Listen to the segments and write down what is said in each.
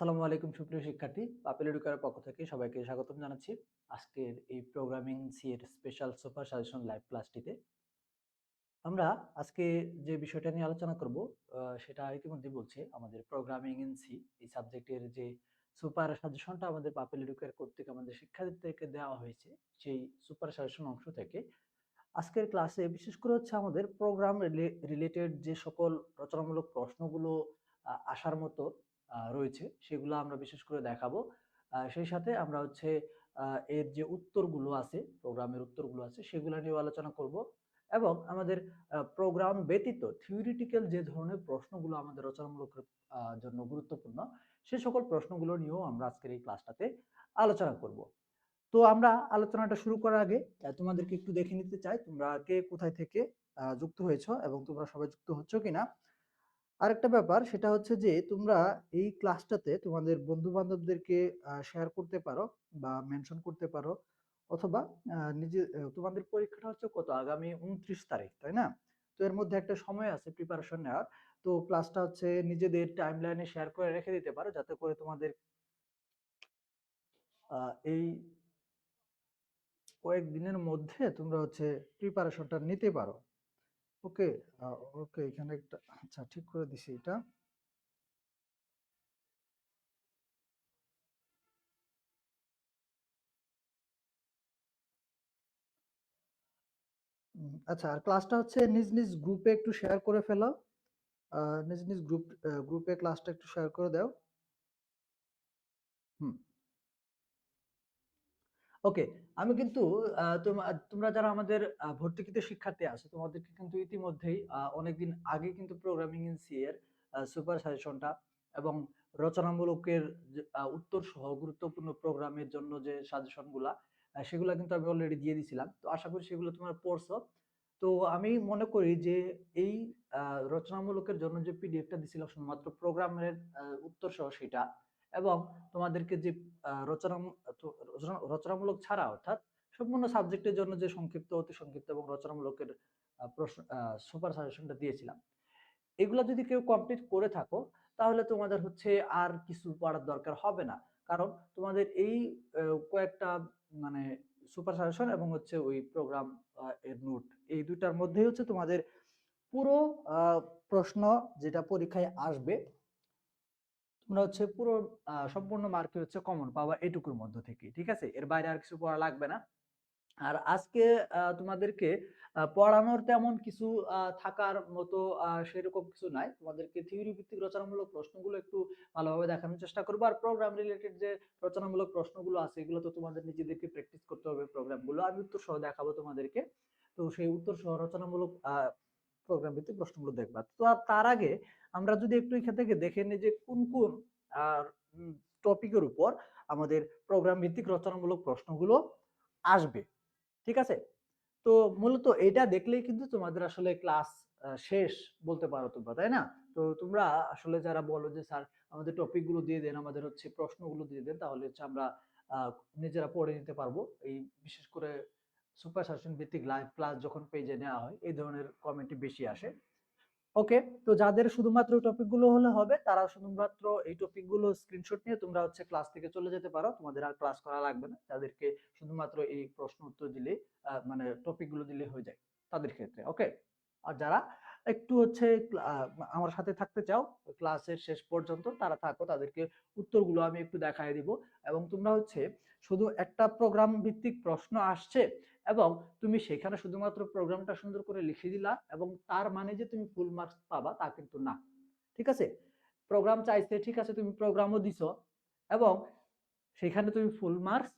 আসসালামু আলাইকুম সুপ্রিয় শিক্ষার্থী, পাপেল এডুকেয়ারের পক্ষ থেকে সবাইকে স্বাগতম জানাচ্ছি আজকের এই প্রোগ্রামিং সি এর স্পেশাল সুপার সাজেশন লাইভ ক্লাসটিতে। আমরা আজকে যে বিষয়টা নিয়ে আলোচনা করব সেটা ইতিমধ্যে বলছে আমাদের প্রোগ্রামিং ইন সি এই সাবজেক্টের যে সুপার সাজেশনটা আমাদের পাপেল এডুকেয়ার কর্তৃক আমাদের শিক্ষার্থীদেরকে দেওয়া হয়েছে, সেই সুপার সাজেশন অংশ থেকে আজকের ক্লাসে বিশেষ করে হচ্ছে আমাদের প্রোগ্রাম রিলেটেড যে সকল রচনামূলক প্রশ্নগুলো আসার মতো রয়েছে সেগুলো আমরা বিশেষ করে দেখাবো। সেই সাথে আমরা হচ্ছে এর যে উত্তরগুলো আছে, প্রোগ্রামের উত্তরগুলো আছে সেগুলো নিয়ে আলোচনা করব এবং আমাদের প্রোগ্রাম ব্যতীত থিওরিটিক্যাল যে ধরনের প্রশ্নগুলো আমাদের রচনামূলক জন্য গুরুত্বপূর্ণ সে সকল প্রশ্নগুলো নিয়েও আমরা আজকের এই ক্লাসটাতে আলোচনা করব। তো আমরা আলোচনাটা শুরু করার আগে তোমাদেরকে একটু দেখে নিতে চাই তোমরা কে কোথায় থেকে যুক্ত হয়েছো এবং তোমরা সবাই যুক্ত হচ্ছ কিনা। আরেকটা ব্যাপার সেটা হচ্ছে যে তোমরা এই ক্লাসটাতে তোমাদের বন্ধু বান্ধবদেরকে শেয়ার করতে পারো বা মেনশন করতে পারো, অথবা নিজে তোমাদের পরীক্ষাটা হচ্ছে কত, আগামী 29 তারিখ, তাই না? তো এর মধ্যে একটা সময় আছে প্রিপারেশন নেওয়ার। তো ক্লাসটা হচ্ছে নিজেদের টাইমলাইনে শেয়ার করে রেখে দিতে পারো যাতে করে তোমাদের এই কয়েকদিনের মধ্যে তোমরা হচ্ছে প্রিপারেশনটা নিতে পারো। ওকে। ওকে, এখানে একটা আচ্ছা ঠিক করে দিছি এটা। আচ্ছা, আর ক্লাসটা হচ্ছে নিজ নিজ গ্রুপে একটু শেয়ার করে ফেলো। নিজ নিজ গ্রুপে ক্লাসটা একটু শেয়ার করে দাও। হুম। ওকে। আমি কিন্তু তোমরা যারা আমাদের ভর্তিকৃত শিক্ষার্থী আছে তোমাদেরকে কিন্তু ইতিমধ্যেই অনেকদিন আগে কিন্তু প্রোগ্রামিং ইন সি এর সুপার সাজেশনটা এবং রচনামূলকের উত্তর সহ গুরুত্বপূর্ণ প্রোগ্রামের জন্য যে সাজেশনগুলা সেগুলা কিন্তু আমি অলরেডি দিয়ে দিছিলাম। তো আশা করি সেগুলো তোমরা পড়ছো। তো আমি মনে করি যে এই রচনামূলকের জন্য যে পিডিএফটা দিছিলাম শুধুমাত্র প্রোগ্রামের উত্তর সহ সেটা, এবং তোমাদেরকে যে রচনা রচনামূলক ছাড়া অর্থাৎ সম্পূর্ণ সাবজেক্টের জন্য যে সংক্ষিপ্ত, অতি সংক্ষিপ্ত এবং রচনামূলকের প্রশ্ন সুপার সাজেশনটা দিয়েছিলাম, এগুলো যদি কেউ কমপ্লিট করে থাকো তাহলে তোমাদের হচ্ছে আর কিছু পড়ার দরকার হবে না। কারণ তোমাদের এই কয়েকটা মানে সুপার সাজেশন এবং হচ্ছে ওই প্রোগ্রাম এর নোট, এই দুইটার মধ্যেই হচ্ছে তোমাদের পুরো প্রশ্ন যেটা পরীক্ষায় আসবে তোমরা হচ্ছে পুরো সম্পূর্ণ মার্কের হচ্ছে কমন পাবা এটুকুর মধ্য থেকে। ঠিক আছে, এর বাইরে আর কিছু পড়া লাগবে না। আর আজকে তোমাদেরকে পড়ানোর তেমন কিছু থাকার মতো সেরকম কিছু নাই। তোমাদেরকে থিওরি ভিত্তিক রচনামূলক প্রশ্নগুলো একটু ভালোভাবে দেখানোর চেষ্টা করবো, আর প্রোগ্রাম রিলেটেড যে রচনামূলক প্রশ্নগুলো আছে এগুলো তো তোমাদের নিজেদেরকে প্র্যাকটিস করতে হবে। প্রোগ্রামগুলো আমি উত্তর সহ দেখাবো তোমাদেরকে। তো সেই উত্তর সহ রচনামূলক প্রোগ্রাম ভিত্তিক প্রশ্নগুলো দেখবা। তো তার আগে আমরা যদি একটু এখান থেকে দেখে নিই যে কোন কোন টপিকের উপর আমাদের প্রোগ্রাম ভিত্তিক রচনামূলক প্রশ্নগুলো আসবে। ঠিক আছে? তো মূলত এটা দেখলেই কিন্তু তোমাদের আসলে ক্লাস শেষ বলতে পারো তোমরা, তাই না? তো তোমরা আসলে যারা বলো যে স্যার আমাদের টপিক গুলো দিয়ে দেন, আমাদের হচ্ছে প্রশ্নগুলো দিয়ে দেন, তাহলে হচ্ছে আমরা নিজেরা পড়ে নিতে পারবো। এই বিশেষ করে সুপার সাজেশন ভিত্তিক লাইভ ক্লাস যখন পেজে নেওয়া হয় এই ধরনের কমেন্টই বেশি আসে। ওকে। তো যাদের শুধুমাত্র টপিক গুলো হলে হবে তারা শুধুমাত্র এই টপিক গুলো স্ক্রিনশট নিয়ে তোমরা হচ্ছে ক্লাস থেকে চলে যেতে পারো, তোমাদের আর ক্লাস করা লাগবে না। যাদেরকে শুধুমাত্র এই প্রশ্ন উত্তর দিলে মানে টপিক গুলো দিলে হয়ে যায় তাদের ক্ষেত্রে। ওকে। আর যারা একটু হচ্ছে আমার সাথে থাকতে চাও ক্লাসের শেষ পর্যন্ত তারা থাকো, তাদেরকে উত্তরগুলো আমি একটু দেখাই দিব। এবং তোমরা হচ্ছে শুধু একটা প্রোগ্রাম ভিত্তিক প্রশ্ন আসছে এবং তুমি সেখানে শুধুমাত্র প্রোগ্রামটা সুন্দর করে লিখে দিলা এবং তার মানে যে তুমি ফুল মার্কস পাবা তা কিন্তু না। ঠিক আছে? প্রোগ্রাম চাইছে, ঠিক আছে, তুমি প্রোগ্রামও দিছো এবং সেখানে তুমি ফুল মার্কস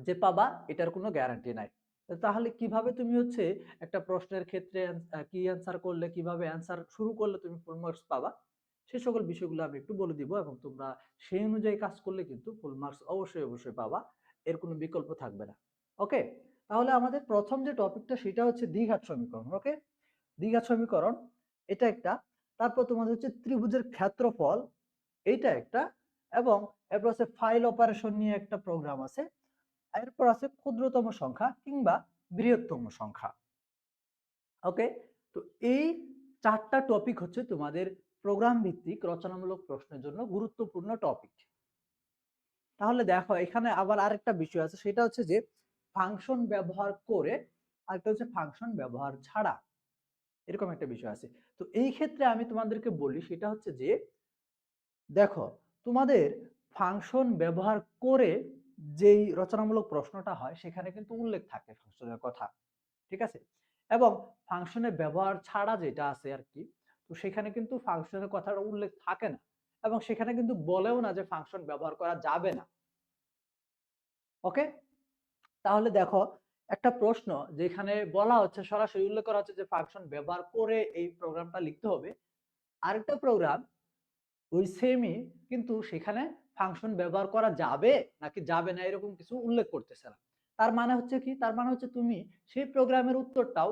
যে পাবা এটার কোনো গ্যারান্টি নাই। তাহলে কিভাবে তুমি হচ্ছে একটা প্রশ্নের ক্ষেত্রে কি অ্যান্সার করলে, কিভাবে অ্যান্সার শুরু করলে তুমি ফুল মার্কস পাবা, সে সকল বিষয়গুলো আমি একটু বলে দিব এবং তোমরা সেই অনুযায়ী কাজ করলে কিন্তু ফুল মার্কস অবশ্যই অবশ্যই পাবা, এর কোনো বিকল্প থাকবে না। ওকে। তাহলে আমাদের প্রথম যে টপিকটা সেটা হচ্ছে দ্বিঘাত সমীকরণ। ওকে। দ্বিঘাত সমীকরণ এটা একটা, তারপর তোমাদের হচ্ছে ত্রিভুজের ক্ষেত্রফল এইটা একটা, এবং এরপর আছে ফাইল অপারেশন নিয়ে একটা প্রোগ্রাম আছে, এরপর আছে ক্ষুদ্রতম সংখ্যা কিংবা বৃহত্তম সংখ্যা। ওকে। তো এই চারটা টপিক হচ্ছে তোমাদের প্রোগ্রাম ভিত্তিক রচনামূলক প্রশ্নের জন্য গুরুত্বপূর্ণ টপিক। তাহলে দেখো এখানে আবার আরেকটা বিষয় আছে, সেটা হচ্ছে যে ফাংশন ব্যবহার করে, আরেকটা হচ্ছে ফাংশন ব্যবহার ছাড়া, এরকম একটা বিষয় আছে। তো এই ক্ষেত্রে আমি তোমাদেরকে বলি সেটা হচ্ছে যে দেখো তোমাদের ফাংশন ব্যবহার করে যেই রচনামূলক প্রশ্নটা হয় সেখানে কিন্তু উল্লেখ থাকে ফাংশনের কথা, ঠিক আছে? এবং ফাংশনের ব্যবহার ছাড়া যেটা আছে আর কি, তো সেখানে কিন্তু ফাংশনের কথাটা উল্লেখ থাকে না, এবং সেখানে কিন্তু বলেও না যে ফাংশন ব্যবহার করা যাবে না। ওকে, তাহলে দেখো একটা প্রশ্ন যেখানে বলা হচ্ছে, সরাসরি উল্লেখ করা হচ্ছে যে ফাংশন ব্যবহার করে এই প্রোগ্রামটা লিখতে হবে, আরেকটা প্রোগ্রাম ওই সেমই কিন্তু সেখানে ফাংশন ব্যবহার করা যাবে নাকি যাবে না এরকম কিছু উল্লেখ করতেছে না। তার মানে হচ্ছে কি, তার মানে হচ্ছে তুমি সেই প্রোগ্রামের উত্তরটাও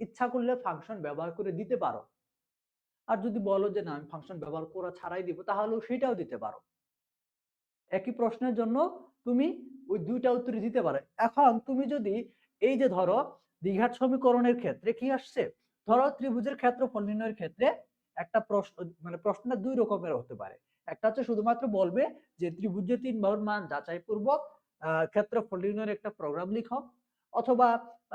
ইচ্ছা করলে ফাংশন ব্যবহার করে দিতে পারো, আর যদি বলো যে না আমি ফাংশন ব্যবহার করা ছাড়াই দিব তাহলেও সেটাও দিতে পারো। একই প্রশ্নের জন্য তুমি ওই দুইটা উত্তরই দিতে পারো। এখন তুমি যদি এই যে ধরো দ্বিঘাত সমীকরণের ক্ষেত্রে কি আসছে, ধরো ত্রিভুজের ক্ষেত্রফল নির্ণয়ের ক্ষেত্রে একটা প্রশ্ন, মানে প্রশ্নটা দুই রকমের হতে পারে। একটা হচ্ছে শুধুমাত্র বলবে যে ত্রিভুজের 3 বাহুর মান যাচাই পূর্বক ক্ষেত্রফল নির্ণয়ের একটা প্রোগ্রাম লিখো, অথবা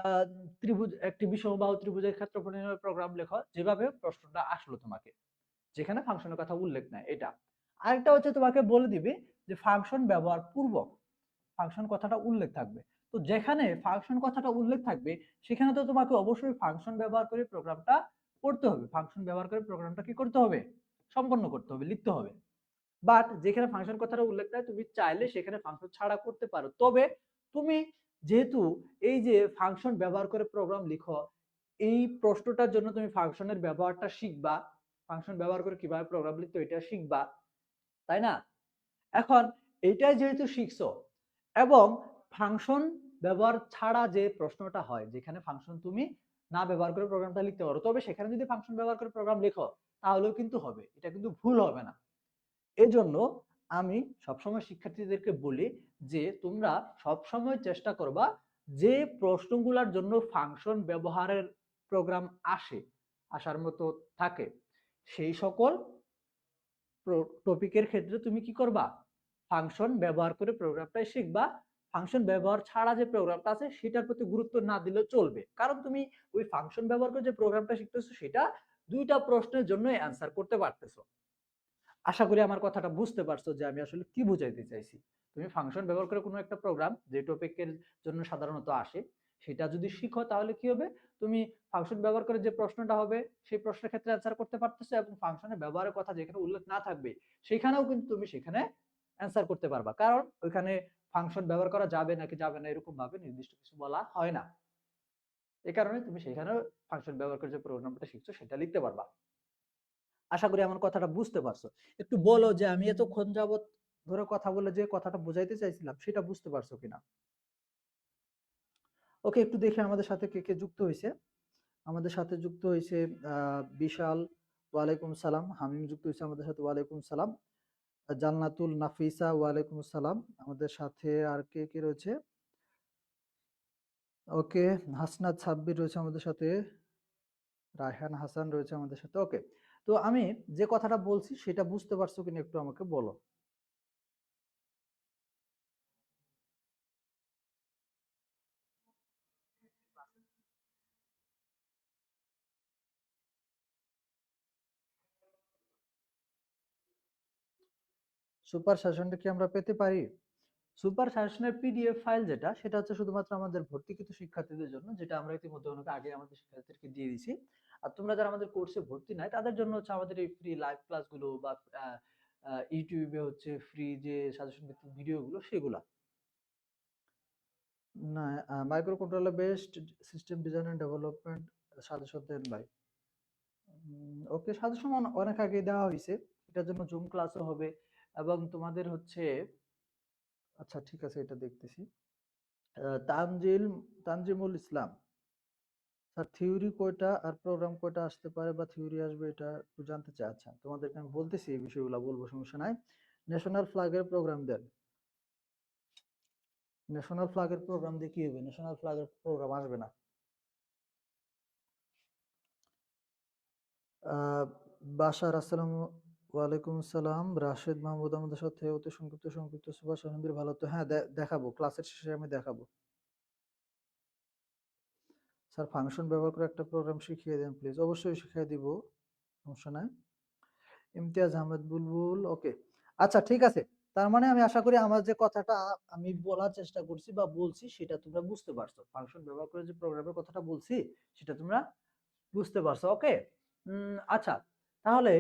আহ, ত্রিভুজ একটি বিষমবাহু ত্রিভুজের ক্ষেত্রফল নির্ণয়ের প্রোগ্রাম লেখো, যেভাবে প্রশ্নটা আসলো তোমাকে, যেখানে ফাংশনের কথা উল্লেখ নাই এটা। আরেকটা হচ্ছে তোমাকে বলে দিবে যে ফাংশন ব্যবহার পূর্বক ফাংশন কথাটা উল্লেখ থাকবে। তো যেখানে ফাংশন কথাটা উল্লেখ থাকবে সেখানে তো তোমাকে অবশ্যই ফাংশন ব্যবহার করে প্রোগ্রামটা করতে হবে, ফাংশন ব্যবহার করে প্রোগ্রামটা কি করতে হবে, সম্পন্ন করতে হবে, লিখতে হবে। বাট যেখানে ফাংশন কথাটা উল্লেখ নাই তুমি চাইলে সেখানে ফাংশন ছাড়া করতে পারো। তবে তুমি যেহেতু এই যে ফাংশন ব্যবহার করে প্রোগ্রাম লিখো, এই প্রশ্নটার জন্য তুমি ফাংশনের ব্যবহারটা শিখবা, ফাংশন ব্যবহার করে কিভাবে প্রোগ্রাম লিখতে এটা শিখবা, তাই না? এখন এইটাই যেহেতু শিখছো, এবং ফাংশন ব্যবহার ছাড়া যে প্রশ্নটা হয় যেখানে ফাংশন তুমি না ব্যবহার করে প্রোগ্রামটা লিখতে পারো, তবে সেখানে যদি ফাংশন ব্যবহার করে প্রোগ্রাম লেখো তাহলেও কিন্তু হবে, এটা কিন্তু ভুল হবে না। এজন্য আমি সবসময় শিক্ষার্থীদেরকে বলি যে তোমরা সবসময় চেষ্টা করবা যে প্রশ্নগুলোর জন্য ফাংশন ব্যবহারের প্রোগ্রাম আসার মতো থাকে, সেই সকল টপিকের ক্ষেত্রে তুমি কি করবা, ফাংশন ব্যবহার করে প্রোগ্রামটাই শিখবা। ফাংশন ব্যবহার ছাড়া যে প্রোগ্রামটা আছে সেটার প্রতি গুরুত্ব না দিলেও চলবে, কারণ তুমি ওই ফাংশন ব্যবহার করে যে প্রোগ্রামটা শিখতেছো সেটা দুইটা প্রশ্নের জন্য অ্যান্সার করতে পারতেছো। আশা করি আমার কথাটা বুঝতে পারছো যে আমি আসলে কি বুঝাইতে চাইছি। তুমি ফাংশন ব্যবহার করে কোনো একটা প্রোগ্রাম যে টপিকের জন্য সাধারণত আসে সেটা যদি শিখো তাহলে কি হবে, তুমি ফাংশন ব্যবহার করে যে প্রশ্নটা হবে সেই প্রশ্নের ক্ষেত্রে অ্যান্সার করতে পারতেছো, এবং ফাংশনের ব্যবহারের কথা যেখানে উল্লেখ না থাকবে সেখানেও কিন্তু তুমি সেখানে অ্যান্সার করতে পারবা, কারণ ওইখানে ফাংশন ব্যবহার করা যাবে নাকি যাবে না এরকম ভাবে নির্দিষ্ট কিছু বলা হয় না। এই কারণে তুমি সেখানেও ফাংশন ব্যবহার করে যে প্রোগ্রামটা শিখছো সেটা লিখতে পারবা। আশা করি আমার কথাটা বুঝতে পারছো। একটু বলো যে আমি এতক্ষণ যাবত ধরে কথা বলে যে কথাটা বুঝাইতে চাইছিলাম সেটা বুঝতে পারছো কিনা। ওকে, একটু দেখি আমাদের সাথে কে কে যুক্ত হয়েছে। আমাদের সাথে যুক্ত হয়েছে বিশাল, ওয়ালাইকুম সালাম। হামিম যুক্ত হয়েছে আমাদের সাথে, ওয়ালাইকুম সালাম। জান্নাতুল নাফিসা, ওয়ালাইকুম সালাম। আমাদের সাথে আর কে কে রয়েছে? ওকে, হাসনাত সাব্বির রয়েছে আমাদের সাথে, রায়হান হাসান রয়েছে আমাদের সাথে। ওকে, তো আমি যে কথাটা বলছি সেটা বুঝতে পারছো কিনা একটু আমাকে বলো। সুপার সেশনটা কি আমরা পেতে পারি? সুপার সাজেশনের পিডিএফ ফাইল যেটা, সেটা হচ্ছে শুধুমাত্র আমাদের ভর্তিকৃত শিক্ষার্থীদের জন্য, যেটা আমরা ইতিমধ্যে অনেক আগে আমাদের শিক্ষার্থীদেরকে দিয়ে দিয়েছি। আর তোমরা যারা আমাদের কোর্সে ভর্তি নাই তাদের জন্য হচ্ছে আমাদের এই ফ্রি লাইভ ক্লাসগুলো বা ইউটিউবে হচ্ছে ফ্রি যে সাজেশন ভিত্তিক ভিডিওগুলো সেগুলা। না, microcontroller based system design and development suggestion দেন ভাই। ওকে, সাজেশন অনেক আগে দেওয়া হয়েছে, এটার জন্য জুম ক্লাসও হবে, এবং তোমাদের হচ্ছে, আচ্ছা ঠিক আছে এটা দেখতেছি। তানজিল, তানজিমুল ইসলাম স্যার, থিওরি কয়টা আর প্রোগ্রাম কয়টা আসতে পারে বা থিওরি আসবে এটা একটু জানতে চাই। আচ্ছা তোমাদেরকে আমি বলতেছি, এই বিষয়গুলো বলবো, সমস্যা নাই। ন্যাশনাল ফ্ল্যাগের প্রোগ্রাম দেন। ন্যাশনাল ফ্ল্যাগের প্রোগ্রাম দিয়ে কি হবে? ন্যাশনাল ফ্ল্যাগের প্রোগ্রাম আসবে না। বাশার আসসালামু ওয়ালাইকুম আসসালাম। রাশেদ মাহমুদ আমাদের সাথে অতি সংক্ষিপ্ত সংক্ষিপ্ত সুভাষ আলহামদুলিল্লাহ ভালো তো। হ্যাঁ, দেখাবো ক্লাসের শেষে আমি দেখাবো। স্যার ফাংশন ব্যবহার করে একটা প্রোগ্রাম শিখিয়ে দেন প্লিজ। অবশ্যই শিখিয়ে দিব, সমস্যা নাই। ইমতিয়াজ আহমেদ বুলবুল, ওকে। আচ্ছা ঠিক আছে, তার মানে আমি আশা করি আমার যে কথাটা আমি বলার চেষ্টা করছি বা বলছি সেটা তোমরা বুঝতে পারছো। ফাংশন ব্যবহার করে যে প্রোগ্রামের কথাটা বলছি সেটা তোমরা বুঝতে পারছো, ওকে। আচ্ছা, তাহলে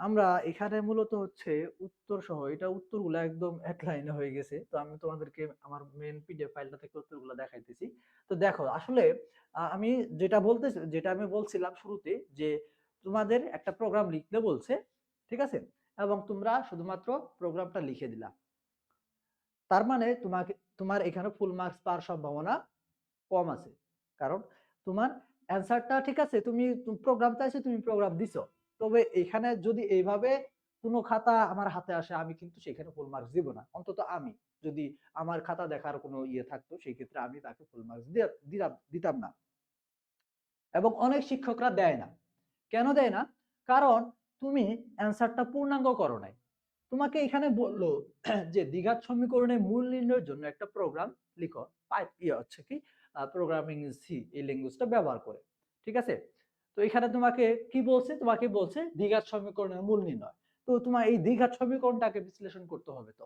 আমরা এখানে মূলত হচ্ছে উত্তর সহ, এটা উত্তরগুলো একদম এক লাইনে হয়ে গেছে। তো আমি তোমাদেরকে আমার মেন পিডিএফ ফাইলটা থেকে উত্তরগুলো দেখাইতেছি। তো দেখো আসলে আমি যেটা আমি বলছিলাম শুরুতে, যে তোমাদের একটা প্রোগ্রাম লিখতে বলছে, ঠিক আছে, এবং তোমরা শুধুমাত্র প্রোগ্রামটা লিখে দিলা। তার মানে তোমার এখানে ফুল মার্কস পাওয়ার সম্ভাবনা কম আছে, কারণ তোমার অ্যান্সারটা ঠিক আছে, তুমি প্রোগ্রামটা আছে, তুমি প্রোগ্রাম দিছো। তবে এখানে যদি এইভাবে কোনো খাতা আমার হাতে আসে, আমি কিন্তু সেখানে ফুল মার্কস দিব না। অন্তত আমি যদি আমার খাতা দেখার কোনো ইয়ে থাকতো, সেই ক্ষেত্রে আমি তাকে ফুল মার্কস দিতাম না। এবং অনেক শিক্ষকরা দেয় না। কেন দেয় না? কারণ তুমি অ্যান্সারটা পূর্ণাঙ্গ করো নাই। তোমাকে এখানে বললো যে দ্বিঘাত সমীকরণের মূল নির্ণয়ের জন্য একটা প্রোগ্রাম লিখো, হচ্ছে কি প্রোগ্রামিং সি এই ল্যাঙ্গুয়েজটা ব্যবহার করে, ঠিক আছে। তো এখানে তোমাকে কি বলছে? তোমাকে বলছে দ্বিঘাত সমীকরণের মূল নির্ণয়। তো তোমার এই দ্বিঘাত সমীকরণটাকে বিশ্লেষণ করতে হবে। তো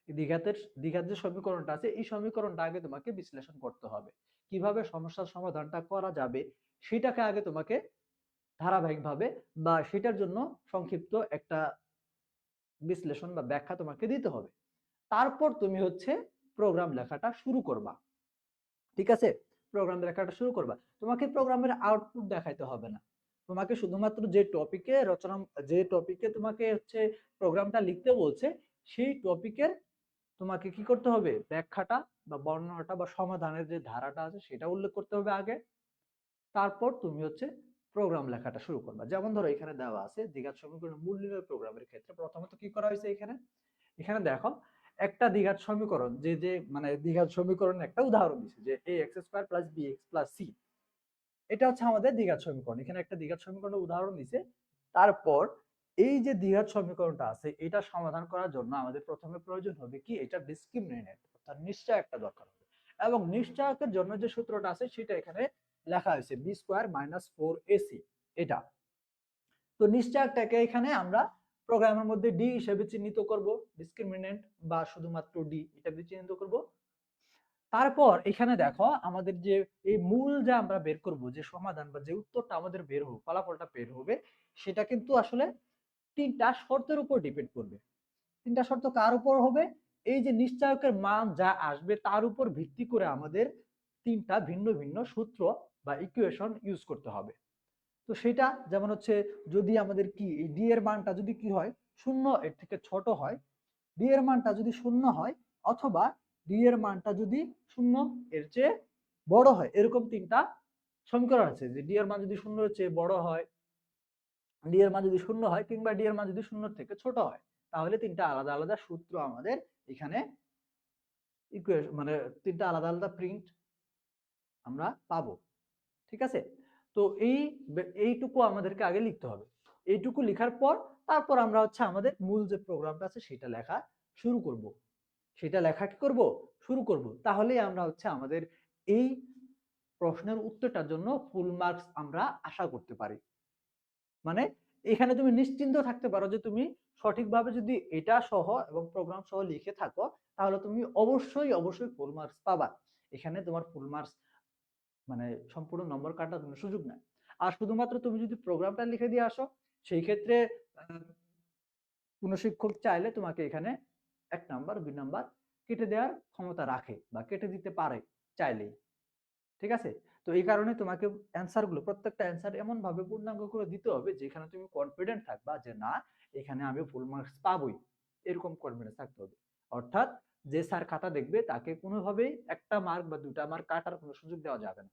দ্বিঘাত যে সমীকরণটা আছে, এই সমীকরণটা আগে তোমাকে বিশ্লেষণ করতে হবে। কিভাবে সমস্যার সমাধানটা করা যাবে সেটাকে আগে তোমাকে ধারাবাহিকভাবে বা সেটার জন্য সংক্ষিপ্ত একটা বিশ্লেষণ বা ব্যাখ্যা তোমাকে দিতে হবে। তারপর তুমি হচ্ছে প্রোগ্রাম লেখাটা শুরু করবা, ঠিক আছে। প্রোগ্রাম লেখাটা শুরু করবা, তোমাকে প্রোগ্রামের আউটপুট দেখাইতে হবে না। তোমাকে শুধুমাত্র যে টপিকে তোমাকে হচ্ছে প্রোগ্রামটা লিখতে বলছে, সেই টপিকের তোমাকে কি করতে হবে? ব্যাখ্যাটা বা বর্ণনাটা বা সমাধানের যে ধারাটা আছে সেটা উল্লেখ করতে হবে আগে। তারপর তুমি হচ্ছে প্রোগ্রাম লেখাটা শুরু করবা। যেমন ধরো এখানে দেওয়া আছে দ্বিঘাত সমীকরণের মূল নির্ণয় প্রোগ্রামের ক্ষেত্রে প্রথমত কি করা হয়েছে, এখানে দেখো একটা দ্বিঘাত সমীকরণ, যে মানে দ্বিঘাত সমীকরণের একটা উদাহরণ দিচ্ছে, যে ax² + bx + c, এটা হচ্ছে আমাদের দ্বিঘাত সমীকরণ। এখানে একটা দ্বিঘাত সমীকরণের উদাহরণ দিছে। তারপর এই যে দ্বিঘাত সমীকরণটা আছে, এটা সমাধান করার জন্য আমাদের প্রথমে প্রয়োজন হবে কি, এটা ডিসক্রিমিনেন্ট অর্থাৎ নিশ্চয়ক একটা দরকার হবে। এবং নিশ্চয়কের জন্য যে সূত্রটা আছে সেটা এখানে লেখা হয়েছে b² - 4ac, এটা। তো নিশ্চয়কটাকে এখানে আমরা প্রোগ্রামের মধ্যে ডি হিসেবে চিহ্নিত করব, ডিসক্রিমিনেন্ট বা শুধুমাত্র ডি এটা দিয়ে চিহ্নিত করব। তারপর এখানে দেখো আমাদের যে এই মূল যে আমরা বের করব, যে সমাধান বা যে উত্তরটা আমাদের বের হবে, ফলাফলটা বের হবে, সেটা কিন্তু আসলে তিনটা শর্তের উপর ডিপেন্ড করবে। তিনটা শর্ত কার উপর হবে? এই যে নিশ্চয়কের মান যা আসবে তার উপর ভিত্তি করে আমাদের তিনটা ভিন্ন ভিন্ন সূত্র বা ইকুয়েশন ইউজ করতে হবে। তো সেটা যেমন হচ্ছে, যদি আমাদের কি ডি এর মানটা যদি কি হয়, শূন্য এর থেকে ছোট হয়, ডি এর মানটা যদি শূন্য হয়, অথবা ডি এর মানটা যদি শূন্য এর চেয়ে বড় হয়, এরকম তিনটা সমীকরণ আছে। যে ডি এর মান যদি শূন্য এর চেয়ে বড় হয়, ডি এর মান যদি শূন্য হয়, কিংবা ডি এর মান যদি শূন্য থেকে ছোট হয়, তাহলে তিনটা আলাদা আলাদা সূত্র আমাদের এখানে ইকুয়েশন মানে তিনটা আলাদা আলাদা প্রিন্ট আমরা পাবো, ঠিক আছে। তো এইটুকু আমাদেরকে আগে লিখতে হবে। এইটুকু লেখার পর তারপর আমরা হচ্ছে আমাদের মূল যে প্রোগ্রামটা আছে সেটা লেখা শুরু করব। সেটা লেখা কি করব? শুরু করব। তাহলেই আমরা হচ্ছে আমাদের এই প্রশ্নের উত্তরটার জন্য ফুল মার্কস আমরা আশা করতে পারি। মানে এখানে তুমি নিশ্চিন্ত থাকতে পারো যে তুমি সঠিকভাবে যদি এটা সহ এবং প্রোগ্রাম সহ লিখে থাকো, তাহলে তুমি অবশ্যই অবশ্যই ফুল মার্কস পাবা। এখানে তোমার ফুল মার্কস মানে সম্পূর্ণ নম্বর কাটার কোনো সুযোগ নাই। আর শুধুমাত্র তুমি যদি প্রোগ্রামটা লিখে দিয়ে আসো, সেই ক্ষেত্রে কোনো শিক্ষক চাইলে তোমাকে এখানে 1 নাম্বার 2 নাম্বার কেটে দেওয়ার ক্ষমতা রাখে বা কেটে দিতে পারে চাইলেই, ঠিক আছে। তো এই কারণে তোমাকে অ্যান্সার গুলো, প্রত্যেকটা অ্যান্সার এমন ভাবে পূর্ণাঙ্গ করে দিতে হবে যেখানে তুমি কনফিডেন্ট থাকবা যে না, এখানে আমি ফুল মার্কস পাবোই, এরকম কনফিডেন্স থাকতে হবে। অর্থাৎ যে স্যার খাতা দেখবে তাকে কোনোভাবেই 1টা মার্ক বা 2টা মার্ক কাটার কোনো সুযোগ দেওয়া যাবে না।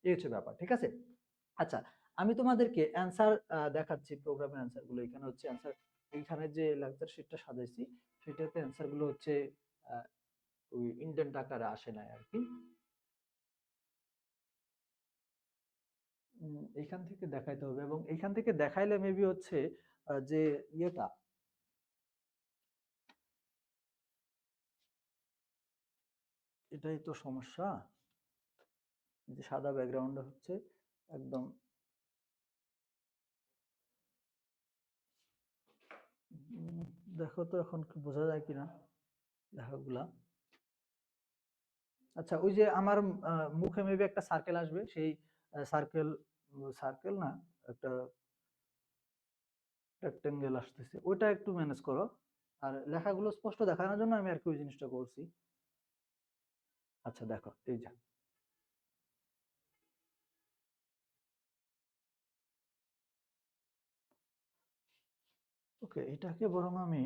এই হচ্ছে ব্যাপার, ঠিক আছে। আচ্ছা, আমি তোমাদেরকে অ্যান্সার দেখাচ্ছি, প্রোগ্রামের অ্যান্সার গুলো। এখানে হচ্ছে অ্যান্সার, এইখানে যে লেকচার শিটটা সাজাইছি সেটাতে অ্যান্সার গুলো হচ্ছে ওই ইন্ডেন্ট আকারে আসে নাই আর কি। এখান থেকে দেখাইতে হবে, এবং এখান থেকে দেখাইলে মেবি হচ্ছে যে ইয়েটা, এটাই তো সমস্যা, যে সাদা ব্যাকগ্রাউন্ড হচ্ছে একদম। দেখো তো এখন কি বোঝা যায় কিনা লেখাগুলা। আচ্ছা, ওই যে আমার মুখে মেবি একটা সার্কেল আসবে, সেই সার্কেল, সার্কেল না, একটা রেক্টেঙ্গেল আসতেছে, ওইটা একটু ম্যানেজ করো। আর লেখাগুলো স্পষ্ট দেখানোর জন্য আমি আর কি ওই জিনিসটা করছি। আচ্ছা দেখো, এই যে ওকে, এটাকে বরং আমি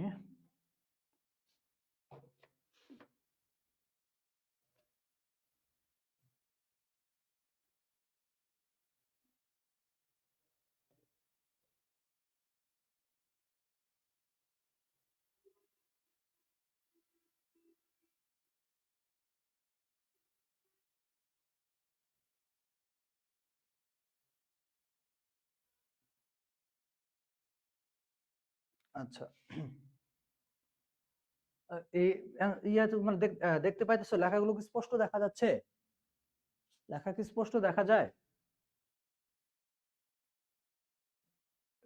আচ্ছা এই ইয়া তোমার দেখতে পাইতেছো লেখাগুলো কি স্পষ্ট দেখা যাচ্ছে? লেখা কি স্পষ্ট দেখা যায়?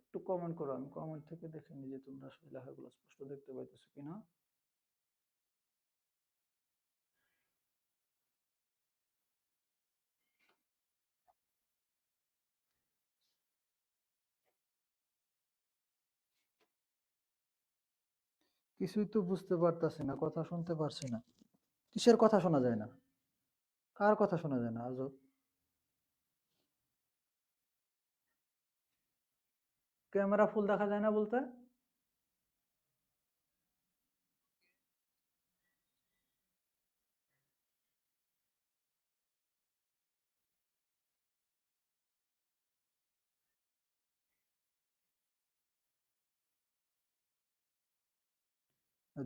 একটু কমেন্ট করো, আমি কমেন্ট থেকে দেখে নিই যে তোমরা আসলে লেখাগুলো স্পষ্ট দেখতে পাইতেছো কিনা। কিছুই তো বুঝতে পারতাছি না, কথা শুনতে পারছি না। কিসের কথা শোনা যায় না? কার কথা শোনা যায় না আজব? ক্যামেরা ফুল দেখা যায় না বলতে?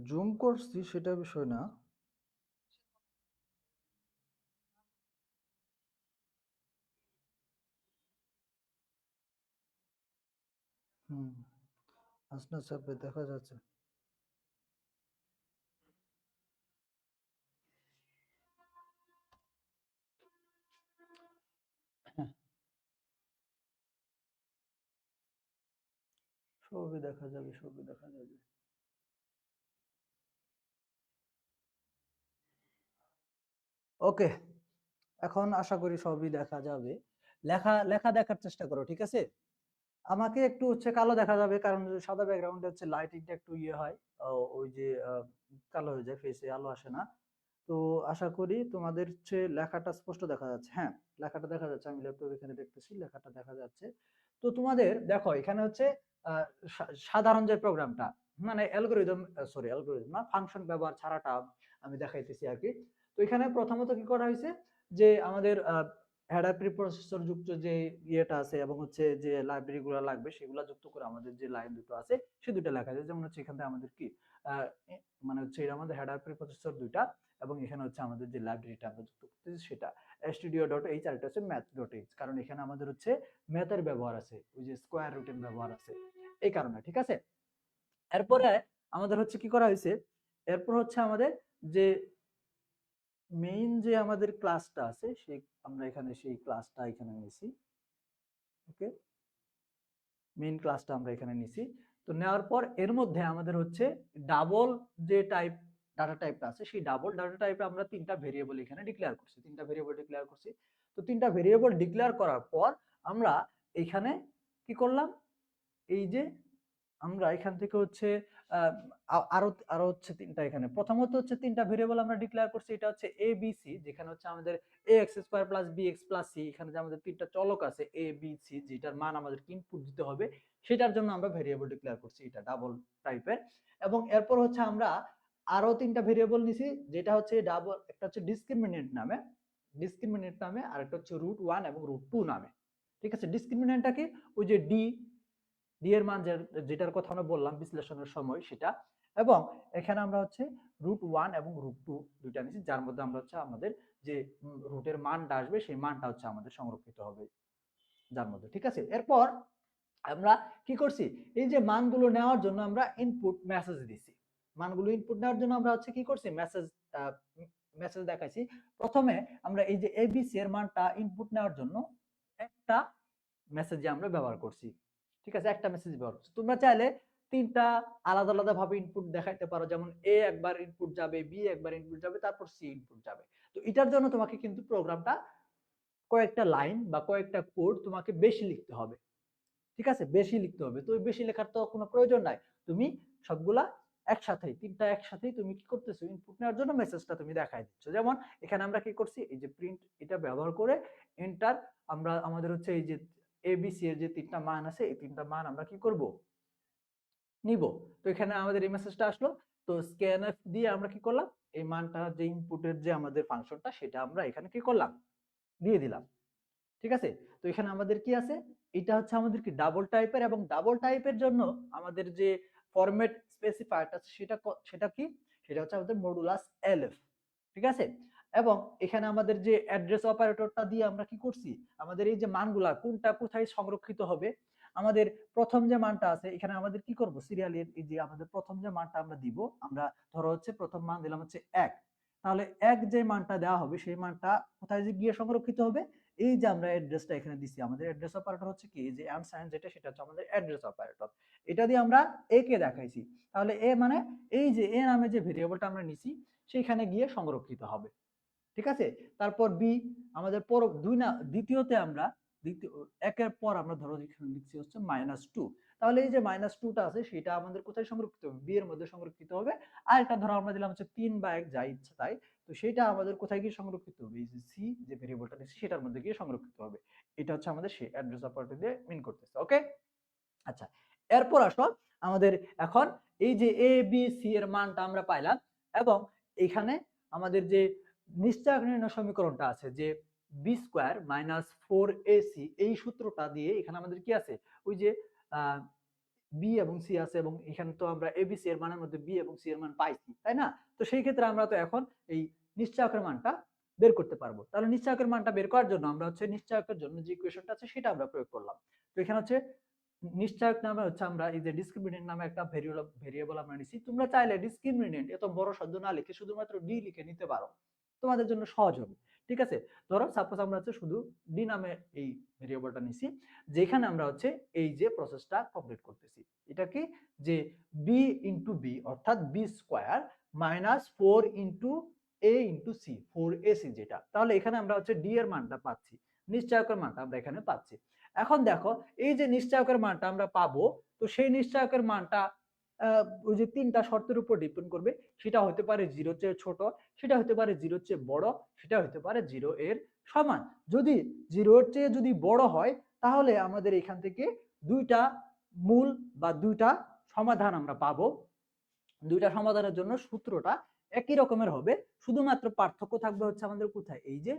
জুম করছি সেটা বিষয় না। হুম, আসনা চাপে দেখা যাচ্ছে। হ্যাঁ, সবই দেখা যাবে, সবই দেখা যাবে। ওকে, এখন আশা করি সবই দেখা যাবে। লেখা লেখা দেখার চেষ্টা করো, ঠিক আছে? আমাকে একটু হচ্ছে কালো দেখা যাবে, কারণ সাদা ব্যাকগ্রাউন্ডে হচ্ছে লাইটিংটা একটু ইয়ে হয়, ওই যে কালো হয়ে যায়, ফেসে আলো আসে না। তো আশা করি তোমাদের হচ্ছে লেখাটা স্পষ্ট দেখা যাচ্ছে। হ্যাঁ, লেখাটা দেখা যাচ্ছে, আমি ল্যাপটপ এখানে দেখতেছি, লেখাটা দেখা যাচ্ছে। তো তোমাদের দেখো এখানে হচ্ছে সাধারণ যে প্রোগ্রামটা, মানে অ্যালগরিদম, সরি অ্যালগরিদম না, ফাংশন ব্যবহার ছাড়াটা আমি দেখাইতেছি আর কি। তো এখানে প্রথমত কি করা হয়েছে, যে আমাদের হেডার প্রিপ্রসেসর যুক্ত যে ইয়েটা আছে, এবং হচ্ছে যে লাইব্রেরি গুলো লাগবে সেগুলো যুক্ত করে আমাদের যে লাইন দুটো আছে সে দুটো লেখা যায়। যেমন হচ্ছে এখানে আমাদের কি মানে হচ্ছে এটা আমাদের হেডার প্রিপ্রসেসর দুইটা, এবং এখানে হচ্ছে আমাদের যে লাইব্রেরিটা আমরা যুক্ত করতেছি সেটা studio.h, আর এটা হচ্ছে math.h, কারণ এখানে আমাদের হচ্ছে ম্যাথের ব্যবহার আছে, ওই যে স্কোয়ার রুটের ব্যবহার আছে, এই কারণে, ঠিক আছে? এরপরে আমাদের হচ্ছে কি করা হয়েছে, এরপর হচ্ছে আমাদের যে মেইন যে আমাদের ক্লাসটা আছে, সেই আমরা এখানে সেই ক্লাসটা এখানে নিয়েছি। ওকে, মেইন ক্লাসটা আমরা এখানে নিছি। তো নেওয়ার পর এর মধ্যে আমাদের হচ্ছে ডাবল যে টাইপ ডাটা টাইপটা আছে, সেই ডাবল ডাটা টাইপে আমরা তিনটা ভেরিয়েবল এখানে ডিক্লেয়ার করছি, তিনটা ভেরিয়েবল ডিক্লেয়ার করছি। তো তিনটা ভেরিয়েবল ডিক্লেয়ার করার পর আমরা এখানে কি করলাম, এই যে আমরা এখান থেকে হচ্ছে আরো আরো হচ্ছে তিনটা, এখানে প্রথমত হচ্ছে তিনটা ভেরিয়েবল আমরা ডিক্লেয়ার করছি, এটা হচ্ছে এ বি সি, যেখানে হচ্ছে আমাদের A X square plus B X plus C, এখানে যে আমাদের তিনটা চলক আছে এ বি সি, যেটার মান আমাদের ইনপুট দিতে হবে, সেটার জন্য আমরা ভেরিয়েবল ডিক্লেয়ার করছি, এটা ডাবল টাইপের। এবং এরপর হচ্ছে আমরা আরো তিনটা ভেরিয়েবল নিছি, যেটা হচ্ছে ডাবল, একটা হচ্ছে ডিসক্রিমিনেন্ট নামে, ডিসক্রিমিনেন্ট নামে, আর একটা হচ্ছে রুট ওয়ান এবং রুট টু নামে। ঠিক আছে, ডিসক্রিমিনেন্টটা কি, ওই যে ডি, ডি এর মান যেটার কথা আমরা বললাম বিশ্লেষণের সময় সেটা। এবং এখানে আমরা হচ্ছে রুট ওয়ান এবং রুট টু দুইটা নিচ্ছি, যার মধ্যে আমরা হচ্ছে আমাদের যে রুটের মানটা আসবে সেই মানটা হচ্ছে আমাদের সংরক্ষিত হবে, যার মধ্যে, ঠিক আছে। এরপর আমরা কি করছি, এই যে মানগুলো নেওয়ার জন্য আমরা ইনপুট মেসেজ দিছি, মানগুলো ইনপুট নেওয়ার জন্য আমরা হচ্ছে কি করছি, মেসেজ দেখাইছি। প্রথমে আমরা এই যে এবিসি এর মানটা ইনপুট নেওয়ার জন্য একটা মেসেজে আমরা ব্যবহার করছি, ঠিক আছে, একটা মেসেজ ব্যবহার করছি। তোমরা চাইলে তিনটা আলাদা আলাদা ভাবে ইনপুট দেখাইতে পারো, যেমন এ একবার ইনপুট যাবে, বি একবার ইনপুট যাবে, তারপর সি ইনপুট যাবে। তো এটার জন্য তোমাকে কিন্তু প্রোগ্রামটা কয়েকটা লাইন বা কয়েকটা কোড তোমাকে বেশি লিখতে হবে, ঠিক আছে, বেশি লিখতে হবে। তো বেশি লেখার তো কোনো প্রয়োজন নাই, তুমি সবগুলা একসাথেই, তিনটা একসাথেই তুমি কি করতেছো, ইনপুট নেওয়ার জন্য মেসেজটা তুমি দেখাই দিচ্ছ। যেমন এখানে আমরা কি করছি, এই যে প্রিন্ট এটা ব্যবহার করে এন্টার, আমরা আমাদের হচ্ছে এই যে এবিসি এর যে তিনটা মান আছে, এই তিনটা মান আমরা কি করব, নিব। তো এখানে আমাদের এই মেসেজটা আসলো। তো স্ক্যানএফ দিয়ে আমরা কি করলাম, এই মানটা যে ইনপুটের যে আমাদের ফাংশনটা, সেটা আমরা এখানে কি করলাম, দিয়ে দিলাম, ঠিক আছে। তো এখানে আমাদের কি আছে, এটা হচ্ছে আমাদের কি ডাবল টাইপের, এবং ডাবল টাইপের জন্য আমাদের যে ফরম্যাট স্পেসিফায়ার আছে সেটা কি, সেটা হচ্ছে আমাদের মডুলাস এলএফ, ঠিক আছে। এবং এখানে আমাদের যে অ্যাড্রেস অপারেটরটা দিয়ে আমরা কি করছি, আমাদের এই যে মানগুলা কোনটা কোথায় সংরক্ষিত হবে, আমাদের প্রথম যে মানটা আছে এখানে আমাদের কি করব, সিরিয়ালের এই যে আমাদের প্রথম যে মানটা আমরা দিব, আমরা ধরো হচ্ছে প্রথম মান দিলাম হচ্ছে 1, তাহলে 1 যে মানটা দেওয়া হবে সেই মানটা কোথায় যে গিয়ে সংরক্ষিত হবে, এই যে আমরা অ্যাড্রেসটা এখানে দিছি, আমাদের অ্যাড্রেস অপারেটর হচ্ছে কি, যে আনসাইন যেটা, সেটা হচ্ছে আমাদের অ্যাড্রেস অপারেটর। এটা দিয়ে আমরা এ কে দেখাইছি, তাহলে এ মানে এই যে এ নামে যে ভেরিয়েবলটা আমরা নিছি সেইখানে গিয়ে সংরক্ষিত হবে, ঠিক আছে। তারপর বি, আমাদের পর দুই না দ্বিতীয়তে আমরা দ্বিতীয় একের পর আমরা ধরো এখানে লিখছি হচ্ছে -2, তাহলে এই যে -2টা আছে সেটা আমাদের কোথায় সংরক্ষিত হবে, বি এর মধ্যে সংরক্ষিত হবে। আর একটা ধরো আমরা দিলাম হচ্ছে 3 বা 1, যা ইচ্ছা তাই, তো সেটা আমাদের কোথায় গিয়ে সংরক্ষিত হবে, এই যে সি যে ভেরিয়েবলটা দিচ্ছি সেটার মধ্যে গিয়ে সংরক্ষিত হবে। এটা হচ্ছে আমাদের সেই অ্যাড্রেস অপারেটর দিয়ে মিন করতেছে, ওকে। আচ্ছা, এরপর আসো আমাদের এখন এই যে এ বি সি এর মানটা আমরা পাইলাম, এবং এখানে আমাদের যে নিশ্চয়ক নির্ণয় সমীকরণটা আছে, যে বি স্কোয়ার মাইনাস 4ac, এই সূত্রটা দিয়ে এখানে আমাদের কি আছে, ওই যে বি এবং সি আছে, এবং এখানে তো আমরা এবিসি এর মানের মধ্যে বি এবং সি এর মান পাইছি, তাই না। তো সেই ক্ষেত্রে আমরা তো এখন এই নিশ্চয়কের মানটা বের করতে পারবো। তাহলে নিশ্চয়কের মানটা বের করার জন্য আমরা হচ্ছে নিশ্চয়কের জন্য যে ইকুয়েশনটা আছে সেটা আমরা প্রয়োগ করলাম। তো এখানে হচ্ছে নিশ্চয়ক নামে হচ্ছে আমরা এই যে ডিসক্রিমিনেন্ট নামে একটা ভেরিয়েবল আমরা নিছি। তোমরা চাইলে ডিসক্রিমিনেন্ট এত বড় শব্দ না লিখে শুধুমাত্র ডি লিখে নিতে পারো, তোমাদের জন্য সহজ হবে, ঠিক আছে। ধরো সাপোজ আমরা হচ্ছে শুধু ডি নামে এই ভেরিয়েবলটা নিছি, যেখানে আমরা হচ্ছে এই যে প্রসেসটা কমপ্লিট করতেছি, এটা কি, যে বি ইন্টু বি অর্থাৎ বি স্কোয়ার মাইনাস 4 ইন্টু এ ইন্টু সি, 4ac যেটা, তাহলে এখানে আমরা হচ্ছে ডি এর মানটা পাচ্ছি, নিশ্চয়কের মানটা আমরা এখানে পাচ্ছি। এখন দেখো এই যে নিশ্চয়কের মানটা আমরা পাবো, তো সেই নিশ্চয়কের মানটা ওই যে তিনটা শর্তের উপর ডিপেন্ড করবে, সেটা হতে পারে 0 চেয়ে ছোট, সেটা হতে পারে 0 চেয়ে বড়, সেটা হতে পারে 0 এর সমান। যদি 0 এর চেয়ে যদি বড় হয়, তাহলে আমাদের এখান থেকে দুইটা মূল বা দুইটা সমাধান আমরা পাবো। দুইটা সমাধানের জন্য সূত্রটা একই রকমের হবে, শুধুমাত্র পার্থক্য থাকবে হচ্ছে আমাদের কোথায়, এই যে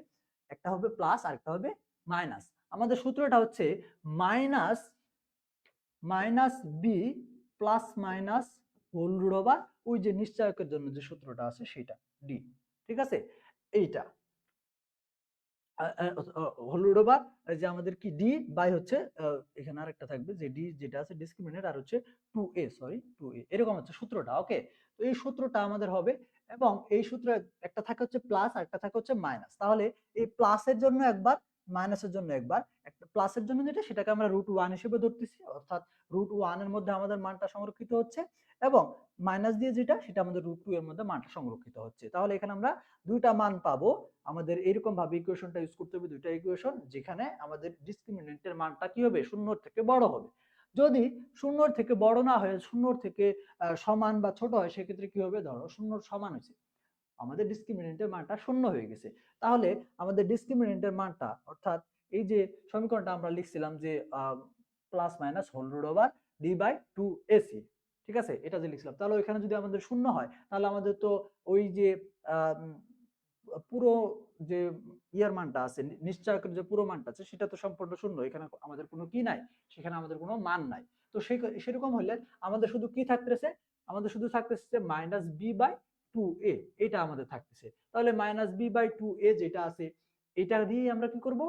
একটা হবে প্লাস আর একটা হবে মাইনাস। আমাদের সূত্রটা হচ্ছে minus b plus minus whole root over ওই যে নিশ্চয়কের জন্য যে সূত্রটা আছে সেটা ডি, ঠিক আছে। এইটা হোল রুট ওভার যে আমাদের কি ডি বাই হচ্ছে এখানে আরেকটা থাকবে যে ডি যেটা আছে ডিসক্রিমিনেন্ট, আর হচ্ছে 2a, সরি 2a, এরকম হচ্ছে সূত্রটা, ওকে। তো এই সূত্রটা আমাদের হবে, এবং এই সূত্র একটা থাকে হচ্ছে প্লাস আর একটা থাকে হচ্ছে মাইনাস। তাহলে এই প্লাসের জন্য একবার, মাইনাসের জন্য একবার, একটা প্লাসের জন্য যেটা সেটাকে আমরা √1 হিসেবে ধরতেছি, অর্থাৎ √1 এর মধ্যে আমাদের মানটা সংরক্ষিত হচ্ছে, এবং মাইনাস দিয়ে যেটা সেটা আমাদের √2 এর মধ্যে মানটা সংরক্ষিত হচ্ছে। তাহলে এখানে আমরা দুইটা মান পাবো। আমাদের এরকম ভাবে ইকুয়েশনটা ইউজ করতে হবে, দুইটা ইকুয়েশন, যেখানে আমাদের ডিসক্রিমিনেন্টের মানটা কি হবে, শূন্যর থেকে বড় হবে। যদি শূন্যর থেকে বড় না হয়, শূন্যর থেকে সমান বা ছোট হয়, সেক্ষেত্রে কি হবে, ধরো শূন্যর সমান হয়েছে, আমাদের ডিসক্রিমিনেন্টের মানটা শূন্য হয়ে গেছে, তাহলে আমাদের ডিসক্রিমিনেন্টের মানটা, অর্থাৎ এই যে সমীকরণটা আমরা লিখছিলাম যে plus minus whole root over D by 2ac, ঠিক আছে, এটা যে লিখছিলাম, তাহলে ওইখানে যদি আমাদের শূন্য হয়, তাহলে আমাদের তো ওই যে পুরো যে ইয়ার মানটা আছে, নিশ্চয়কের যে পুরো মানটা আছে সেটা তো সম্পূর্ণ শূন্য, এখানে আমাদের কোনো কি নাই, সেখানে আমাদের কোনো মান নাই। তো সেরকম হলে আমাদের শুধু কি থাকতেছে, আমাদের শুধু থাকতেছে মাইনাস বি বাই 2a, এটা আমাদের থাকতেছে। তাহলে মাইনাস বি বাই 2a যেটা আছে, এটা দিয়ে আমরা কি করব,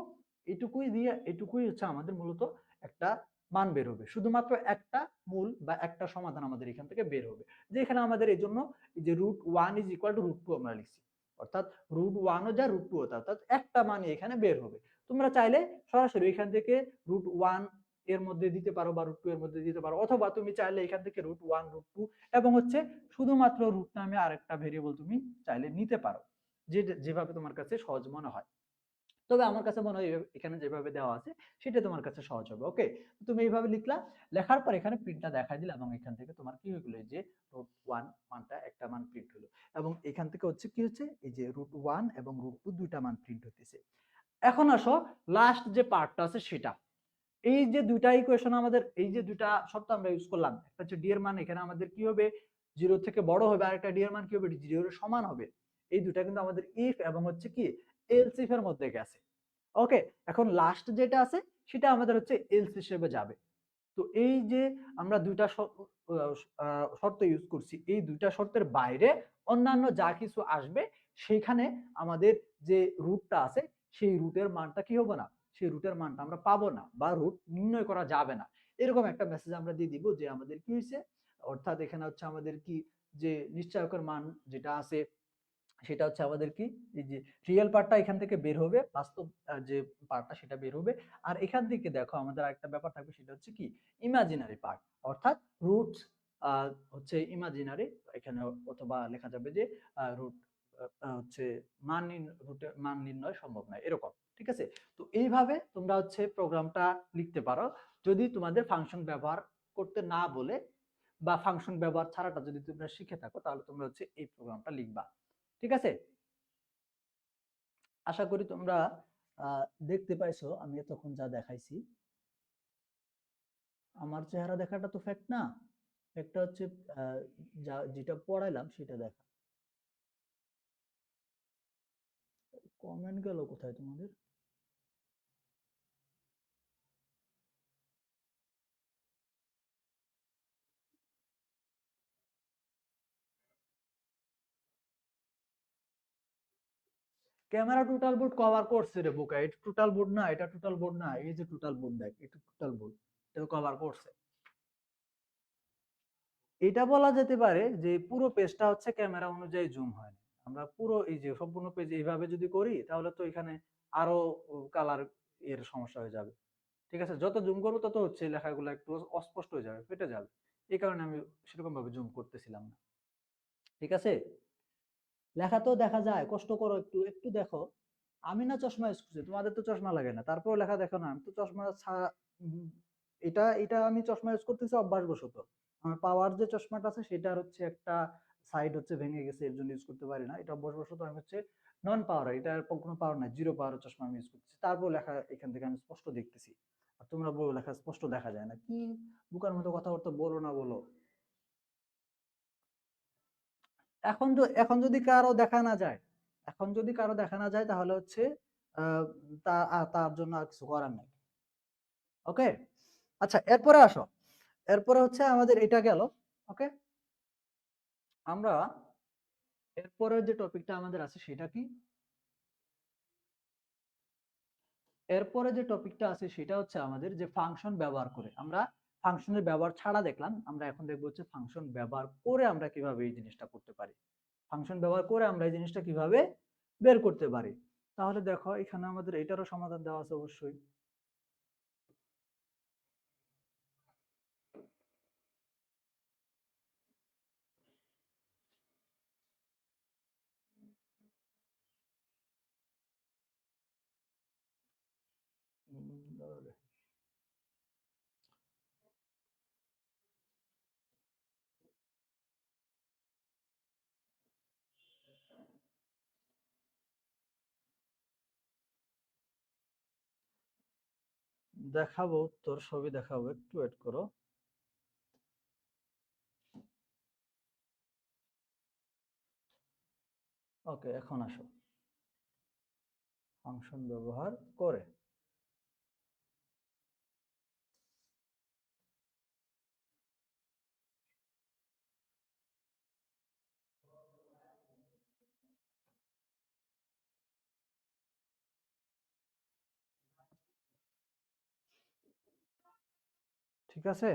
এটুকুই হচ্ছে আমাদের মূলত একটা মান বের হবে, শুধুমাত্র একটা মূল বা একটা সমাধান আমাদের এখান থেকে বের হবে। যে এখানে আমাদের এই জন্য যে √1 ইজ ইকুয়াল টু √2 আমরা লিখছি, অর্থাৎ √1 ও যা √2 ও তা, অর্থাৎ একটা মানই এখানে বের হবে। তোমরা চাইলে সরাসরি এখান থেকে √1 এর মধ্যে দিতে পারো বা √2 এর মধ্যে দিতে পারো, অথবা তুমি চাইলে এখান থেকে √1 √2 এবং হচ্ছে শুধুমাত্র রুট নামে আরেকটা ভেরিয়েবল তুমি চাইলে নিতে পারো, যেভাবে তোমার কাছে সহজ মনে হয়। তবে আমার কাছে মনে হয় এখানে যেভাবে দেওয়া আছে সেটা তোমার কাছে সহজ হবে। ওকে, তুমি এইভাবে লিখলা, লেখার পর এখানে প্রিন্টটা দেখাই দিলা এবং এখান থেকে তোমার কি হয়ে গেলো, যে √1 মানটা একটা মান প্রিন্ট হলো, এবং এখান থেকে হচ্ছে কি হচ্ছে, এই যে √1 এবং √2 দুইটা মান প্রিন্ট হতেছে। এখন আসো লাস্ট যে পার্টটা আছে সেটা। এই যে দুইটা ইকুয়েশন আমাদের, এই যে দুইটা শর্ত আমরা ইউজ করলাম, একটা হচ্ছে ডি এর মান এখানে আমাদের কি হবে, 0 থেকে বড় হবে, আর একটা ডি এর মান কি হবে, 0 এর সমান হবে। এই দুইটা কিন্তু আমাদের ইফ এবং হচ্ছে কি এলস ইফ এর মধ্যে গেছে। ওকে, এখন লাস্ট যেটা আছে সেটা আমাদের হচ্ছে এলস হিসেবে যাবে। তো এই যে আমরা দুইটা শর্ত ইউজ করছি, এই দুইটা শর্তের বাইরে অন্যান্য যা কিছু আসবে সেইখানে আমাদের যে রুটটা আছে সেই রুটের মানটা কি হবে না, সেই রুটের মানটা আমরা পাবো না বা রুট নির্ণয় করা যাবে না। এরকম একটা মেসেজ আমরা দিয়ে দিব যে আমাদের কি হয়েছে, অর্থাৎ এখানে হচ্ছে আমাদের কি যে নিশ্চয়কের মান যেটা আছে সেটা হচ্ছে আমাদের কি, এই যে রিয়েল পার্টটা এখান থেকে বের হবে, বাস্তব যে পার্টটা সেটা বের হবে। আর এখান থেকে দেখো আমাদের আরেকটা ব্যাপার থাকবে, সেটা হচ্ছে কি ইমাজিনারি পার্ট, অর্থাৎ রুটস হচ্ছে ইমাজিনারি এখানে, অথবা লেখা যাবে যে রুট হচ্ছে রুটের মান নির্ণয় সম্ভব নয়, এরকম। ঠিক আছে, তো এইভাবে তোমরা হচ্ছে প্রোগ্রামটা লিখতে পারো, যদি তোমাদের ফাংশন ব্যবহার করতে না বলে বা ফাংশন ব্যবহার ছাড়াটা যদি তোমরা শিখে থাকো, তাহলে তোমরা হচ্ছে এই প্রোগ্রামটা লিখবা। ঠিক আছে, আশা করি তোমরা দেখতে পাইছো আমি তখন যা দেখাইছি। আমার চেহারা দেখাটা তো ফ্যাক্ট না, ফ্যাক্টটা হচ্ছে যেটা পড়াইলাম সেটা দেখা। কমেন্ট গেল কোথায় তোমাদের? ক্যামেরা টোটাল বোর্ড কভার করছে রে বোকা, এটা টোটাল বোর্ড না, এটা টোটাল বোর্ড না, এই যে টোটাল বোর্ড দেখ, এটা টোটাল বোর্ড, এটা কভার করছে। এটা বলা যেতে পারে যে পুরো পেজটা হচ্ছে ক্যামেরা অনুযায়ী জুম হয় না। আমরা পুরো এই যে সম্পূর্ণ পেজ এইভাবে যদি করি তাহলে তো এখানে আরো কালার এর সমস্যা হয়ে যাবে। ঠিক আছে, যত জুম করবো তত হচ্ছে লেখাগুলো একটু অস্পষ্ট হয়ে যাবে, ফেটে যাবে। এই কারণে আমি সেরকম ভাবে জুম করতেছিলাম না। ঠিক আছে, লেখা তো দেখা যায়, কষ্ট করো একটু একটু দেখো। আমি না চশমা ইউজ করছি, তোমাদের তো চশমা লাগে না, তারপরেও লেখা দেখো না। আমি তো চশমা এটা এটা আমি চশমা ইউজ করতেছি অভ্যাসবশত। আমার পাওয়ার যে চশমাটা আছে সেটার হচ্ছে একটা সাইড হচ্ছে ভেঙে গেছে, এর জন্য ইউজ করতে পারি না। এটা অভ্যাসবশত আমি হচ্ছে নন পাওয়ার, এটার কোনো পাওয়ার নাই, 0 পাওয়ারের চশমা আমি ইউজ করতেছি, তারপর লেখা এখান থেকে আমি স্পষ্ট দেখতেছি। আর তোমরা বলো লেখা স্পষ্ট দেখা যায় না, কি বোকার মতো কথাবার্তা বলো না বলো। এখন যদি কারো দেখা না যায়, এখন যদি কারো দেখা না যায় তাহলে হচ্ছে তার জন্য আর কিছু করার নাই। ওকে, আচ্ছা এরপরে আসো, এরপরে হচ্ছে আমাদের এটা গেল। ওকে, আমরা এরপরের যে টপিকটা আমাদের আছে সেটা কি, এরপরে যে টপিকটা আছে সেটা হচ্ছে আমাদের যে ফাংশন ব্যবহার করে, আমরা ফাংশনের ব্যবহার ছাড়া দেখলাম, আমরা এখন দেখবো হচ্ছে ফাংশন ব্যবহার করে আমরা কিভাবে এই জিনিসটা করতে পারি, ফাংশন ব্যবহার করে আমরা এই জিনিসটা কিভাবে বের করতে পারি। তাহলে দেখো এখানে আমাদের এটারও সমাধান দেওয়া আছে অবশ্যই। দেখাবো উত্তর, সবই দেখাবো, একটু ওয়েট করো। ওকে, এখন আসো ফাংশন ব্যবহার করে। ঠিক আছে,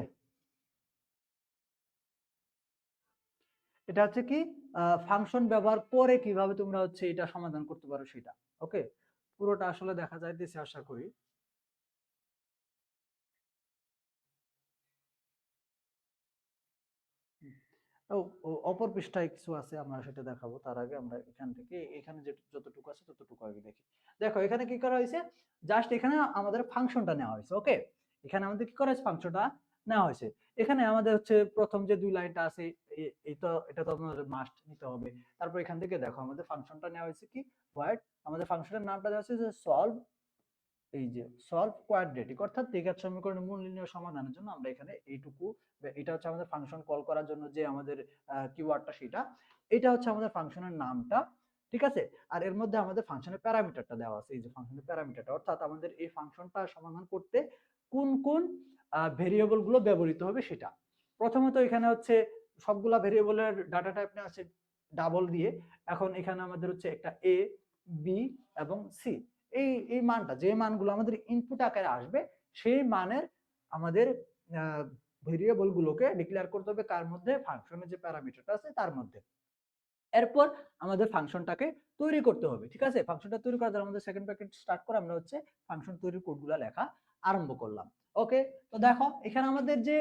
এটা হচ্ছে কি ফাংশন ব্যবহার করে কিভাবে তোমরা হচ্ছে এটা সমাধান করতে পারো সেটা। ওকে, পুরোটা আসলে দেখা যাইতেছে আশা করি। ও অপর পৃষ্ঠায় কিছু আছে, আমরা সেটা দেখাবো। তার আগে আমরা এখান থেকে এখানে যে যতটুকু আছে ততটুকু আগে দেখি। দেখো এখানে কি করা হয়েছে, জাস্ট এখানে আমাদের ফাংশনটা নেওয়া হয়েছে। ওকে, এখানে আমাদের কি করা হয়েছে, ফাংশনটা নেওয়া হয়েছে। এখানে আমাদের হচ্ছে প্রথম যে দুই লাইনটা আছে এটা তো আমাদের মাস্ট নিতে হবে। তারপর এখান থেকে দেখো আমাদের ফাংশনটা নেওয়া হয়েছে কি ভয়েড, আমাদের ফাংশনের নামটা দেওয়া হচ্ছে যে সলভ, এই যে সলভ কোয়াড্রেটিক, অর্থাৎ দ্বিঘাত সমীকরণের মূল নির্ণয় সমাধানের জন্য আমরা এখানে এইটুকু, এটা হচ্ছে আমাদের ফাংশন কল করার জন্য যে আমাদের কিওয়ার্ডটা, সেটা এটা হচ্ছে আমাদের ফাংশনের নামটা। ঠিক আছে, আর এর মধ্যে আমাদের ফাংশনের প্যারামিটারটা দেওয়া আছে, এই যে ফাংশনের প্যারামিটারটা, অর্থাৎ আমাদের এই ফাংশনটা সমাধান করতে কোন কোন ভেরিয়েবল গুলো ব্যবহৃত হবে সেটা। প্রথমত এখানে হচ্ছে সবগুলা ভেরিয়েবলের ডাটা টাইপ নেওয়া আছে ডাবল দিয়ে। এখন এখানে আমাদের হচ্ছে একটা এ, বি এবং সি, এই এই মানটা, যে মানগুলো আমাদের ইনপুট আকারে আসবে সেই মানের আমাদের ভেরিয়েবল গুলোকে ডিক্লেয়ার করতে হবে কার মধ্যে, ফাংশনের যে প্যারামিটারটা আছে তার মধ্যে। এরপর আমাদের ফাংশনটাকে তৈরি করতে হবে। ঠিক আছে, ফাংশনটা তৈরি করার জন্য আমাদের সেকেন্ড ব্র্যাকেট স্টার্ট করে আমরা হচ্ছে ফাংশন তৈরির কোডগুলো লেখা আরম্ভ করলাম। ওকে, তো দেখো এখানে আমাদের যে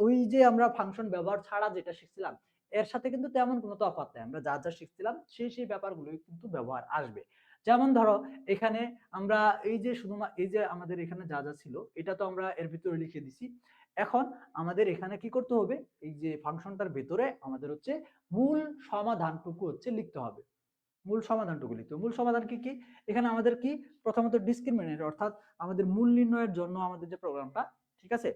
ওই যে আমরা ফাংশন ব্যবহার ছাড়া যেটা শিখছিলাম এর সাথে কিন্তু তেমন কোনো তফাৎ নাই। আমরা যা যা শিখছিলাম সেই ব্যাপারগুলোই কিন্তু ব্যবহার আসবে। যেমন ধরো এখানে আমরা এই যে শুধুমাত্র এই যে আমাদের এখানে যা যা ছিল এটা তো আমরা এর ভিতরে লিখে দিছি। এখন আমাদের এখানে কি করতে হবে, এই যে ফাংশনটার ভেতরে আমাদের হচ্ছে মূল সমাধানটুকু হচ্ছে লিখতে হবে। মূল সমাধানটুকু লিখতে হবে। মূল সমাধান কি কি, এখানে আমাদের কি প্রথমত ডিসক্রিমিনেন্ট, অর্থাৎ আমাদের মূল নির্ণয়ের জন্য আমাদের যে প্রোগ্রামটা, ঠিক আছে,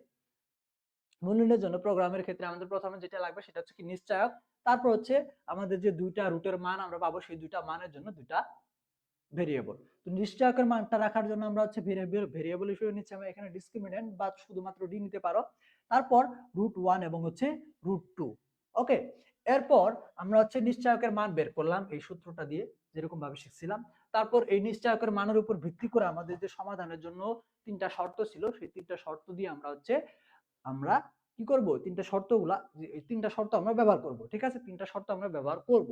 মূল নির্ণয়ের জন্য প্রোগ্রামের ক্ষেত্রে আমাদের প্রথমে যেটা লাগবে সেটা হচ্ছে কি নিশ্চয়ক। তারপর হচ্ছে আমাদের যে দুইটা রুটের মান আমরা পাবো সেই দুইটা মানের জন্য দুইটা ভেরিয়েবল। তো নিশ্চয়কের মানটা রাখার জন্য আমরা হচ্ছে ভেরিয়েবল হিসেবে নিচ্ছি আমরা এখানে ডিসক্রিমিনেন্ট বা শুধুমাত্র ডি নিতে পারো। তারপর √1 এবং হচ্ছে √2। ওকে, এরপর আমরা হচ্ছে নিশ্চয়কের মান বের করলাম এই সূত্রটা দিয়ে যেরকম ভাবে শিখছিলাম। তারপর এই নিশ্চয়কের মানের উপর ভিত্তি করে আমাদের যে সমাধানের জন্য তিনটা শর্ত ছিল সেই তিনটা শর্ত দিয়ে আমরা হচ্ছে আমরা কি করব, তিনটা শর্তগুলা, এই তিনটা শর্ত আমরা ব্যবহার করব। ঠিক আছে, তিনটা শর্ত আমরা ব্যবহার করব।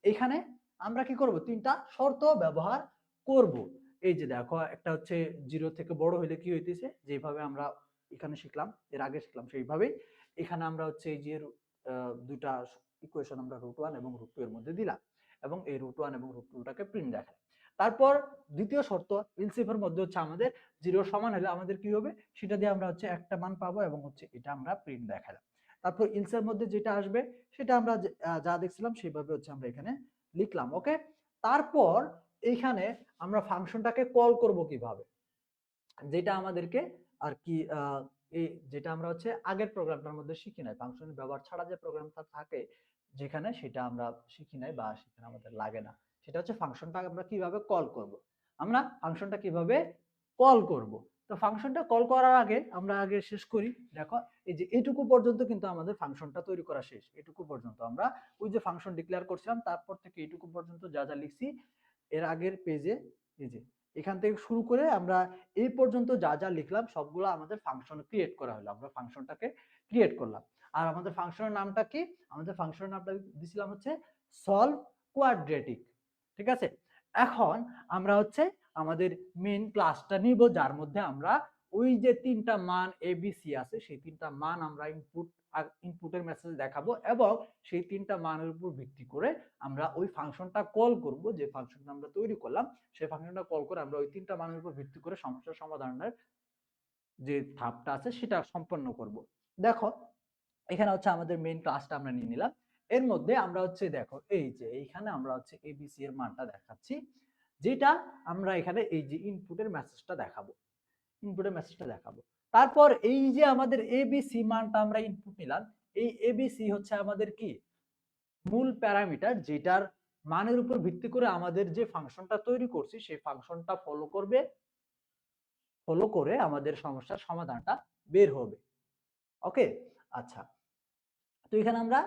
এখানে আমরা কি করব, তিনটা শর্ত ব্যবহার করব। এই যে দেখো একটা হচ্ছে 0 থেকে বড় হলে কি হইতেছে, যেভাবে আমরা এখানে শিখলাম, এর আগে শিখলাম সেইভাবেই এখানে আমরা হচ্ছে এই যে দুইটা ইকুয়েশন আমরা √1 এবং √2 এর মধ্যে দিলাম এবং এই √1 এবং √2টাকে প্রিন্ট দেখাই। তারপর দ্বিতীয় শর্ত ইলসিফ এর মধ্যে হচ্ছে আমাদের 0 সমান হলে আমাদের কি হবে সেটা দিয়ে আমরা হচ্ছে একটা মান পাবো এবং হচ্ছে এটা আমরা প্রিন্ট দেখালাম। তারপর ইলস এর মধ্যে যেটা আসবে সেটা আমরা যা দেখছিলাম সেইভাবে হচ্ছে আমরা এখানে লিখলাম। ওকে, তারপর এইখানে আমরা ফাংশনটাকে কল করব কিভাবে, যেটা আমাদেরকে আর কি এই যেটা আমরা হচ্ছে আগের প্রোগ্রামটার মধ্যে শিখি নাই, ফাংশনের ব্যবহার ছাড়া যে প্রোগ্রামটা থাকে যেখানে, সেটা আমরা শিখি নাই বা সেখানে আমাদের লাগে না। সেটা হচ্ছে ফাংশনটা আমরা কিভাবে কল করব, আমরা ফাংশনটা কিভাবে কল করব। তো ফাংশনটা কল করার আগে আমরা আগে শেষ করি। দেখো এই যে এইটুকু পর্যন্ত কিন্তু আমাদের ফাংশনটা তৈরি করা শেষ। এটুকু পর্যন্ত আমরা ওই যে ফাংশন ডিক্লেয়ার করছিলাম তারপর থেকে এইটুকু পর্যন্ত যা যা লিখছি এর আগের পেজে, এই যে এখান থেকে শুরু করে আমরা এই পর্যন্ত যা যা লিখলাম সবগুলো আমাদের ফাংশন ক্রিয়েট করা হলো। আমরা ফাংশনটাকে ক্রিয়েট করলাম। আর আমাদের ফাংশনের নামটা কি, আমাদের ফাংশনের নামটা দিছিলাম হচ্ছে সলভ কোয়াড্রেটিক। ঠিক আছে, এখন আমরা হচ্ছে আমাদের মেইন ক্লাসটা নিব যার মধ্যে আমরা ওই যে তিনটা মান এ বি সি আছে সেই তিনটা মান আমরা ইনপুটের মেসেজ দেখাবো এবং সেই তিনটা মানের উপর ভিত্তি করে আমরা ওই ফাংশনটা কল করব। যে ফাংশনটা আমরা তৈরি করলাম সেই ফাংশনটা কল করে আমরা ওই তিনটা মানের উপর ভিত্তি করে সমস্যার সমাধানের যে ধাপটা আছে সেটা সম্পন্ন করব। দেখো এখানে হচ্ছে আমাদের মেইন ক্লাসটা আমরা নিয়ে নিলাম। এর মধ্যে আমরা হচ্ছে দেখো এই যে এইখানে আমরা হচ্ছে এবিসি এর মানটা দেখাচ্ছি, যেটা আমরা এখানে এই যে ইনপুটের মেসেজটা দেখাবো, ইনপুটের মেসেজটা দেখাবো। তারপর এই যে আমাদের এবিসি মানটা আমরা ইনপুট নিলাম, এই এবিসি হচ্ছে আমাদের কি মূল প্যারামিটার, যেটার মানের উপর ভিত্তি করে আমাদের যে ফাংশনটা তৈরি করছি সেই ফাংশনটা ফলো করে আমাদের সমস্যার সমাধানটা বের হবে। ওকে, আচ্ছা, তো এখানে আমরা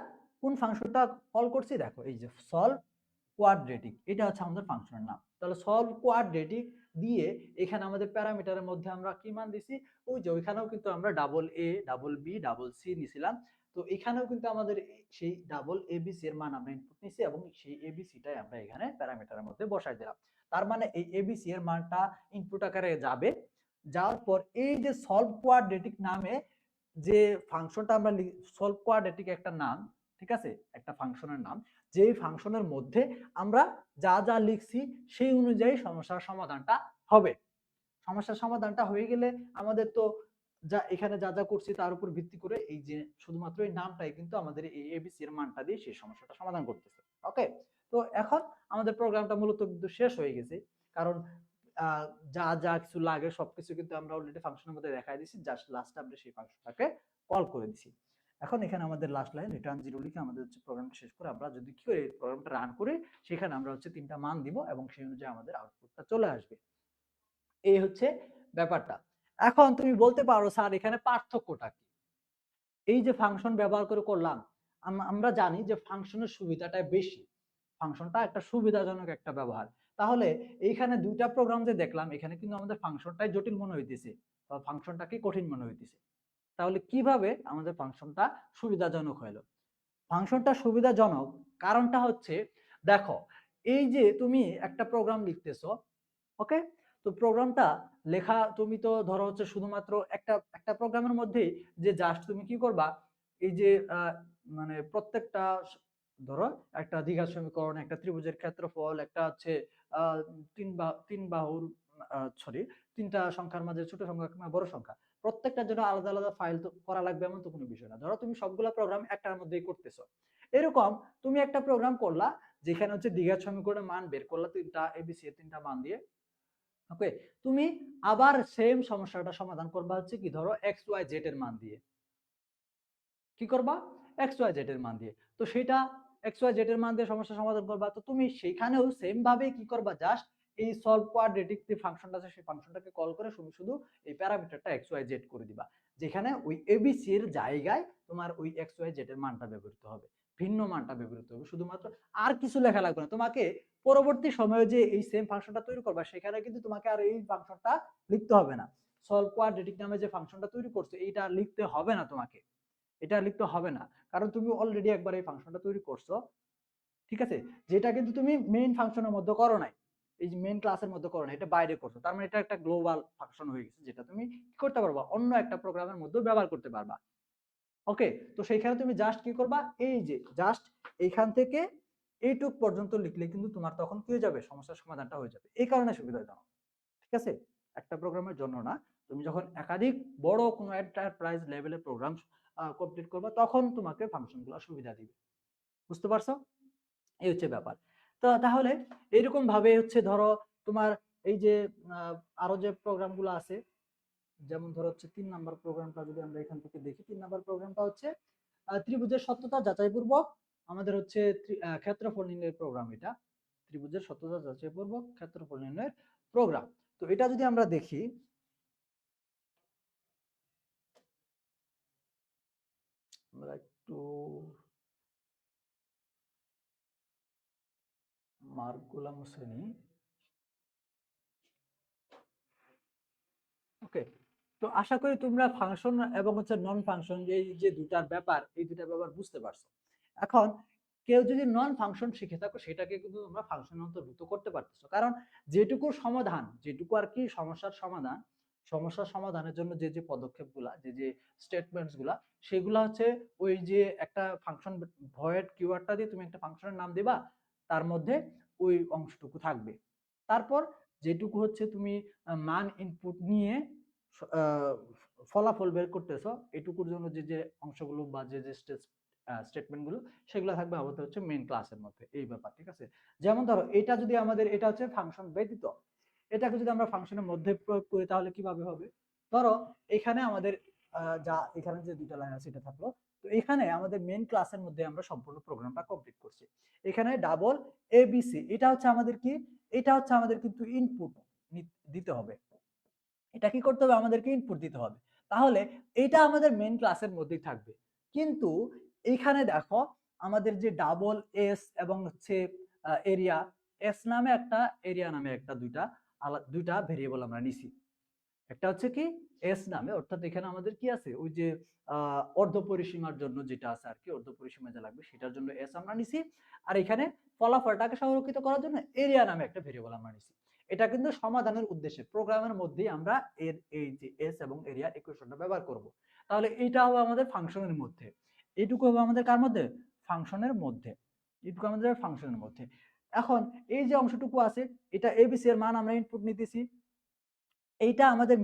কোন ফাংশনটা কল করছি, দেখো এই যে সলভ কোয়াড্রেটিক, এটা হচ্ছে আমাদের ফাংশনের নাম। তাহলে সলভ কোয়াড্রেটিক দিয়ে এখানে আমাদের প্যারামিটারের মধ্যে আমরা কি মান দিছি, ওই যে ওইখানেও কিন্তু আমরা double A double B double C নিছিলাম। তো এখানেও কিন্তু আমাদের সেই ডাবল এবিসি এর মান আমরা ইনপুট নিছি এবং সেই এবিসিটাই আমরা এখানে প্যারামিটারের মধ্যে বসাই দিলাম। তার মানে এই এবিসি এর মানটা ইনপুট আকারে যাবে, যাওয়ার পর এই যে সলভ কোয়াড্রেটিক নামে যে ফাংশনটা আমরা সলভ কোয়াড্রেটিক একটা নাম, ঠিক আছে, একটা ফাংশনের নাম, যেই ফাংশনের মধ্যে আমরা যা যা লিখছি সেই অনুযায়ী সমস্যার সমাধানটা হবে। সমস্যার সমাধানটা হয়ে গেলে আমাদের তো যা এখানে যা যা করছি তার উপর ভিত্তি করে এই যে শুধুমাত্র এই নামটাই কিন্তু আমাদের এই এবিসি এর মানটা দিয়ে সেই সমস্যাটা সমাধান করতেছে। ওকে, তো এখন আমাদের প্রোগ্রামটা মূলত কিন্তু শেষ হয়ে গেছে, কারণ যা যা কিছু লাগে সবকিছু কিন্তু আমরা অলরেডি ফাংশনের মধ্যে দেখাই দিয়েছি, জাস্ট লাস্টে আমরা সেই ফাংশনটাকে কল করে দিছি। এখন এখানে আমাদের লাস্ট লাইন রিটার্ন 0 লিখে আমাদের হচ্ছে প্রোগ্রামটা শেষ করে আমরা যদি কি করি প্রোগ্রামটা রান করে সেখানে আমরা হচ্ছে 3টা মান দিব এবং সেই অনুযায়ী আমাদের আউটপুটটা চলে আসবে। এই হচ্ছে ব্যাপারটা। এখন তুমি বলতে পারো স্যার এখানে পার্থক্যটা কি? এই যে ফাংশন ব্যবহার করে করলাম, আমরা জানি যে ফাংশনের সুবিধাটা বেশি, ফাংশনটা একটা সুবিধাজনক একটা ব্যবহার। তাহলে এইখানে দুইটা প্রোগ্রাম যে দেখলাম এখানে কিন্তু আমাদের ফাংশনটাই জটিল মনে হইতেছে বা ফাংশনটাকে কঠিন মনে হইতেছে। তাহলে কিভাবে আমাদের ফাংশনটা সুবিধাজনক হলো? ফাংশনটা সুবিধাজনক কারণটা হচ্ছে, দেখো এই যে তুমি একটা প্রোগ্রাম লিখতেছো, ওকে, তো প্রোগ্রামটা লেখা তুমি তো ধরো হচ্ছে শুধুমাত্র একটা একটা প্রোগ্রামের মধ্যেই যে জাস্ট তুমি কি করবা, এই যে মানে প্রত্যেকটা ধরো একটা দ্বিঘাত সমীকরণ, একটা ত্রিভুজের ক্ষেত্রফল, একটা হচ্ছে তিন বাহুর সরি 3টা সংখ্যার মাঝে ছোট সংখ্যা কিংবা বড় সংখ্যা, প্রত্যেকটার জন্য আলাদা আলাদা ফাইল তো করা লাগবে এমন তো কোনো বিষয় না। ধরো তুমি সবগুলা প্রোগ্রাম একটার মধ্যেই করতেছো, এরকম তুমি একটা প্রোগ্রাম করলা যেখানে হচ্ছে দ্বিঘাত সমীকরণের মান বের করলা 3টা এবিসি এর 3টা মান দিয়ে। ওকে, তুমি আবার সেম সমস্যাটা সমাধান করবা হচ্ছে কি, ধরো এক্স ওয়াই জেড এর মান দিয়ে। কি করবা? এক্স ওয়াই জেড এর মান দিয়ে। তো সেটা এক্স ওয়াই জেড এর মান দিয়ে সমস্যা সমাধান করবা। তো তুমি সেখানেও সেম ভাবে কি করবা, জাস্ট এই সলভ কোয়াড্রেটিক যে ফাংশনটা আছে সেই ফাংশনটাকে কল করে শুধু এই প্যারামিটারটা এক্স ওয়াই জেড করে দিবা, যেখানে ওই এবিসি এর জায়গায় তোমার ওই এক্স ওয়াই জেড এর মানটা ব্যবহৃত হবে, ভিন্ন মানটা ব্যবহৃত হবে শুধুমাত্র, আর কিছু লেখা লাগবে না তোমাকে। পরবর্তী সময়ে যে এই সেম ফাংশনটা তৈরি করবা সেখানে কিন্তু তোমাকে আর এই ফাংশনটা লিখতে হবে না, সলভ কোয়াড্রেটিক নামে যে ফাংশনটা তৈরি করছো এইটা লিখতে হবে না তোমাকে, এটা লিখতে হবে না, কারণ তুমি অলরেডি একবার এই ফাংশনটা তৈরি করছো, ঠিক আছে, যেটা কিন্তু তুমি মেইন ফাংশনের মধ্যে করো নাই, এই যে মেইন ক্লাসের মধ্যে করো না, এটা বাইরে করছো, তার মানে এটা একটা গ্লোবাল ফাংশন হয়ে গেছে যেটা তুমি কি করতে পারবা, অন্য একটা প্রোগ্রামের মধ্যে ব্যবহার করতে পারবা। ওকে, তো সেইখানে তুমি জাস্ট কি করবা, এই যে জাস্ট এইখান থেকে এইটুক পর্যন্ত লিখলে কিন্তু তোমার তখন কি হয়ে যাবে, সমস্যার সমাধানটা হয়ে যাবে। এই কারণে সুবিধাজনক, ঠিক আছে, একটা প্রোগ্রামের জন্য না, তুমি যখন একাধিক বড় কোনো এন্টারপ্রাইজ লেভেলের প্রোগ্রাম কমপ্লিট করবা তখন তোমাকে ফাংশনগুলো সুবিধা দিবে। বুঝতে পারছো? এই হচ্ছে ব্যাপার। তো তাহলে এরকম ভাবে হচ্ছে ধরো তোমার এই যে আরো যে প্রোগ্রামগুলো আছে, যেমন ধরো হচ্ছে 3 নাম্বার প্রোগ্রামটা যদি আমরা এখান থেকে দেখি, 3 নাম্বার প্রোগ্রামটা হচ্ছে ত্রিভুজের সত্যতা যাচাইপূর্বক আমাদের হচ্ছে ক্ষেত্রফল নির্ণয়ের প্রোগ্রাম। এটা ত্রিভুজের সত্যতা যাচাইপূর্বক ক্ষেত্রফল নির্ণয়ের প্রোগ্রাম। তো এটা যদি আমরা দেখি, আমরা একটু মার্কগুলা মুছে নিই। ওকে, তো আশা করি তোমরা ফাংশন এবং হচ্ছে নন ফাংশন এই যে দুটার ব্যাপার, এই দুটার ব্যাপার বুঝতে পারছো। এখন কেউ যদি নন ফাংশন শিখে থাকো সেটাকে কিন্তু তোমরা ফাংশনের অন্তর্ভুক্ত করতে পারতেছো, কারণ যেটুকু সমাধান, যেটুকু আর কি সমস্যার সমাধান, সমস্যার সমাধানের জন্য যে যে পদক্ষেপগুলা, যে যে স্টেটমেন্টস গুলা, সেগুলা হচ্ছে ওই যে একটা ফাংশন ভয়েড কিওয়ার্ডটা দিয়ে তুমি একটা ফাংশনের নাম দিবা, তার মধ্যে ওই অংশটুকু থাকবে। তারপর যেটুকু হচ্ছে তুমি মান ইনপুট নিয়ে ফলাফল বের করতেছো, এটুকুর জন্য যে যে অংশগুলো বা যে যে স্টেটমেন্ট গুলো সেগুলো থাকবে আপাতত হচ্ছে মেইন ক্লাসের মধ্যে, এই ব্যাপার, ঠিক আছে। যেমন ধরো এটা যদি আমাদের, এটা হচ্ছে ফাংশন ব্যতীত, এটাকে যদি আমরা ফাংশনের মধ্যে প্রয়োগ করি তাহলে কিভাবে হবে, ধরো এখানে আমাদের যা এখানে যে দুইটা লাইন আছে এটা থাকলো, তো এখানে আমাদের মেইন ক্লাসের মধ্যে আমরা সম্পূর্ণ প্রোগ্রামটা কমপ্লিট করছি। এখানে ডাবল এবিসি, এটা হচ্ছে আমাদের কি, এটা হচ্ছে আমাদের কিন্তু ইনপুট দিতে হবে, এটা কি করতে হবে, আমাদেরকে ইনপুট দিতে হবে। তাহলে এটা আমাদের মেইন ক্লাসের মধ্যেই থাকবে। কিন্তু এইখানে দেখো আমাদের যে ডাবল এস এবং হচ্ছে এরিয়া, এস নামে একটা এরিয়া নামে একটা দুইটা দুইটা ভেরিয়েবল আমরা নিছি। একটা হচ্ছে কি এস নামে, অর্থাৎ এখানে আমাদের কি আছে ওই যে অর্ধ পরিসীমার জন্য যেটা আছে আর কি, অর্ধ পরিসীমা যা লাগবে সেটার জন্য এস আমরা নিছি। আর এখানে ফলাফলটাকে সংরক্ষিত করার জন্য এরিয়া নামে একটা ভেরিয়েবল আমরা নিছি। এটা কিন্তু সমাধানের উদ্দেশ্যে প্রোগ্রামের মধ্যেই আমরা এর এই যে এস এবং এরিয়া ইকুয়েশনটা ব্যবহার করব। তাহলে এইটা হবে আমাদের ফাংশনের মধ্যে, এইটুকু হবে আমাদের কার মধ্যে, ফাংশনের মধ্যে, এইটুকু আমাদের ফাংশনের মধ্যে। এখন এই যে অংশটুকু আছে এটা এবিসি এর মান আমরা ইনপুট নিতেছি, এইটা আমাদের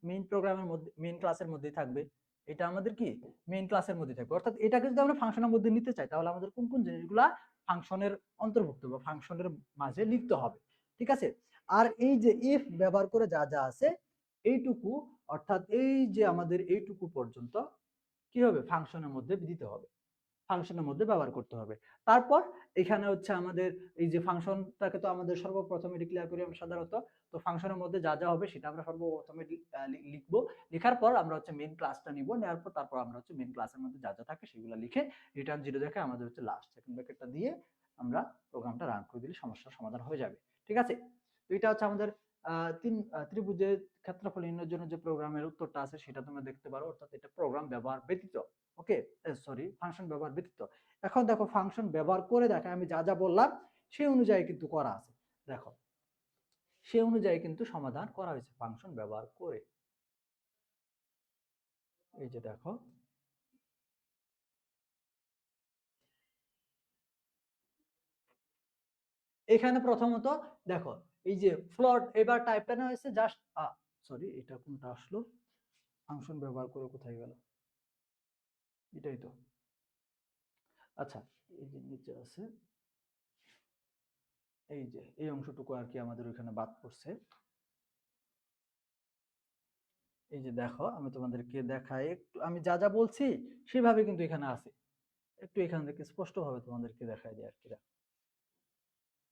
মেইন প্রোগ্রামের মধ্যে, মেইন ক্লাসের মধ্যেই থাকবে। এটা আমাদের কি মেইন ক্লাসের মধ্যে থাকবে। অর্থাৎ এটাকে যদি আমরা ফাংশনের মধ্যে নিতে চাই তাহলে আমাদের কোন কোন জিনিসগুলা ফাংশনের অন্তর্ভুক্ত বা ফাংশনের মাঝে লিখতে হবে, ঠিক আছে। আর এই যে ইফ ব্যবহার করে যা যা আছে এইটুকু, অর্থাৎ এই যে আমাদের এইটুকু পর্যন্ত কি হবে ফাংশনের মধ্যে দিতে হবে, ফাংশনের মধ্যে ব্যবহার করতে হবে। তারপর এখানে হচ্ছে আমাদের এই যে ফাংশনটাকে তো আমাদের সর্বপ্রথমে ডিক্লেয়ার করি আমরা সাধারণত, তো ফাংশনের মধ্যে যা যা হবে সেটা আমরা সর্বপ্রথমে লিখবো। লেখার পর আমরা হচ্ছে মেইন ক্লাসটা নিব, নেওয়ার পর তারপর আমরা হচ্ছে মেইন ক্লাসের মধ্যে যা যা থাকে সেগুলো লিখে রিটার্ন 0 দেখে আমাদের হচ্ছে লাস্ট সেকেন্ড ব্র্যাকেটটা দিয়ে আমরা প্রোগ্রামটা রান করে দিলে সমস্যার সমাধান হয়ে যাবে, ঠিক আছে। তো এটা হচ্ছে আমাদের ত্রিভুজের ক্ষেত্রফল নির্ণয়ের জন্য যে প্রোগ্রামের উত্তরটা আছে সেটা তোমরা দেখতে পারো, অর্থাৎ এটা প্রোগ্রাম ব্যবহার ব্যতীত, ওকে সরি ফাংশন ব্যবহার ব্যতীত। এখন দেখো ফাংশন ব্যবহার করে দেখো আমি যা যা বললাম সেই অনুযায়ী কিন্তু করা আছে, দেখো সেই অনুযায়ী কিন্তু সমাধান করা হয়েছে ফাংশন ব্যবহার করে। এই যে দেখো এখানে প্রথমত দেখো এই যে ফ্লোট এবার টাইপটা না হয়েছে জাস্ট, সরি এটা কোনটা আসলো, ফাংশন ব্যবহার করে কোথায় গেল, এটাই তো, আচ্ছা এই যে নিচে আছে এই যে এই অংশটুকু আর কি আমাদের ওইখানে বাদ পড়ছে। এই যে দেখো আমি তোমাদেরকে দেখাই একটু, আমি যা যা বলছি সেভাবে কিন্তু এখানে আছে, একটু এখান থেকে স্পষ্ট ভাবে তোমাদেরকে দেখাই দিই আর কি।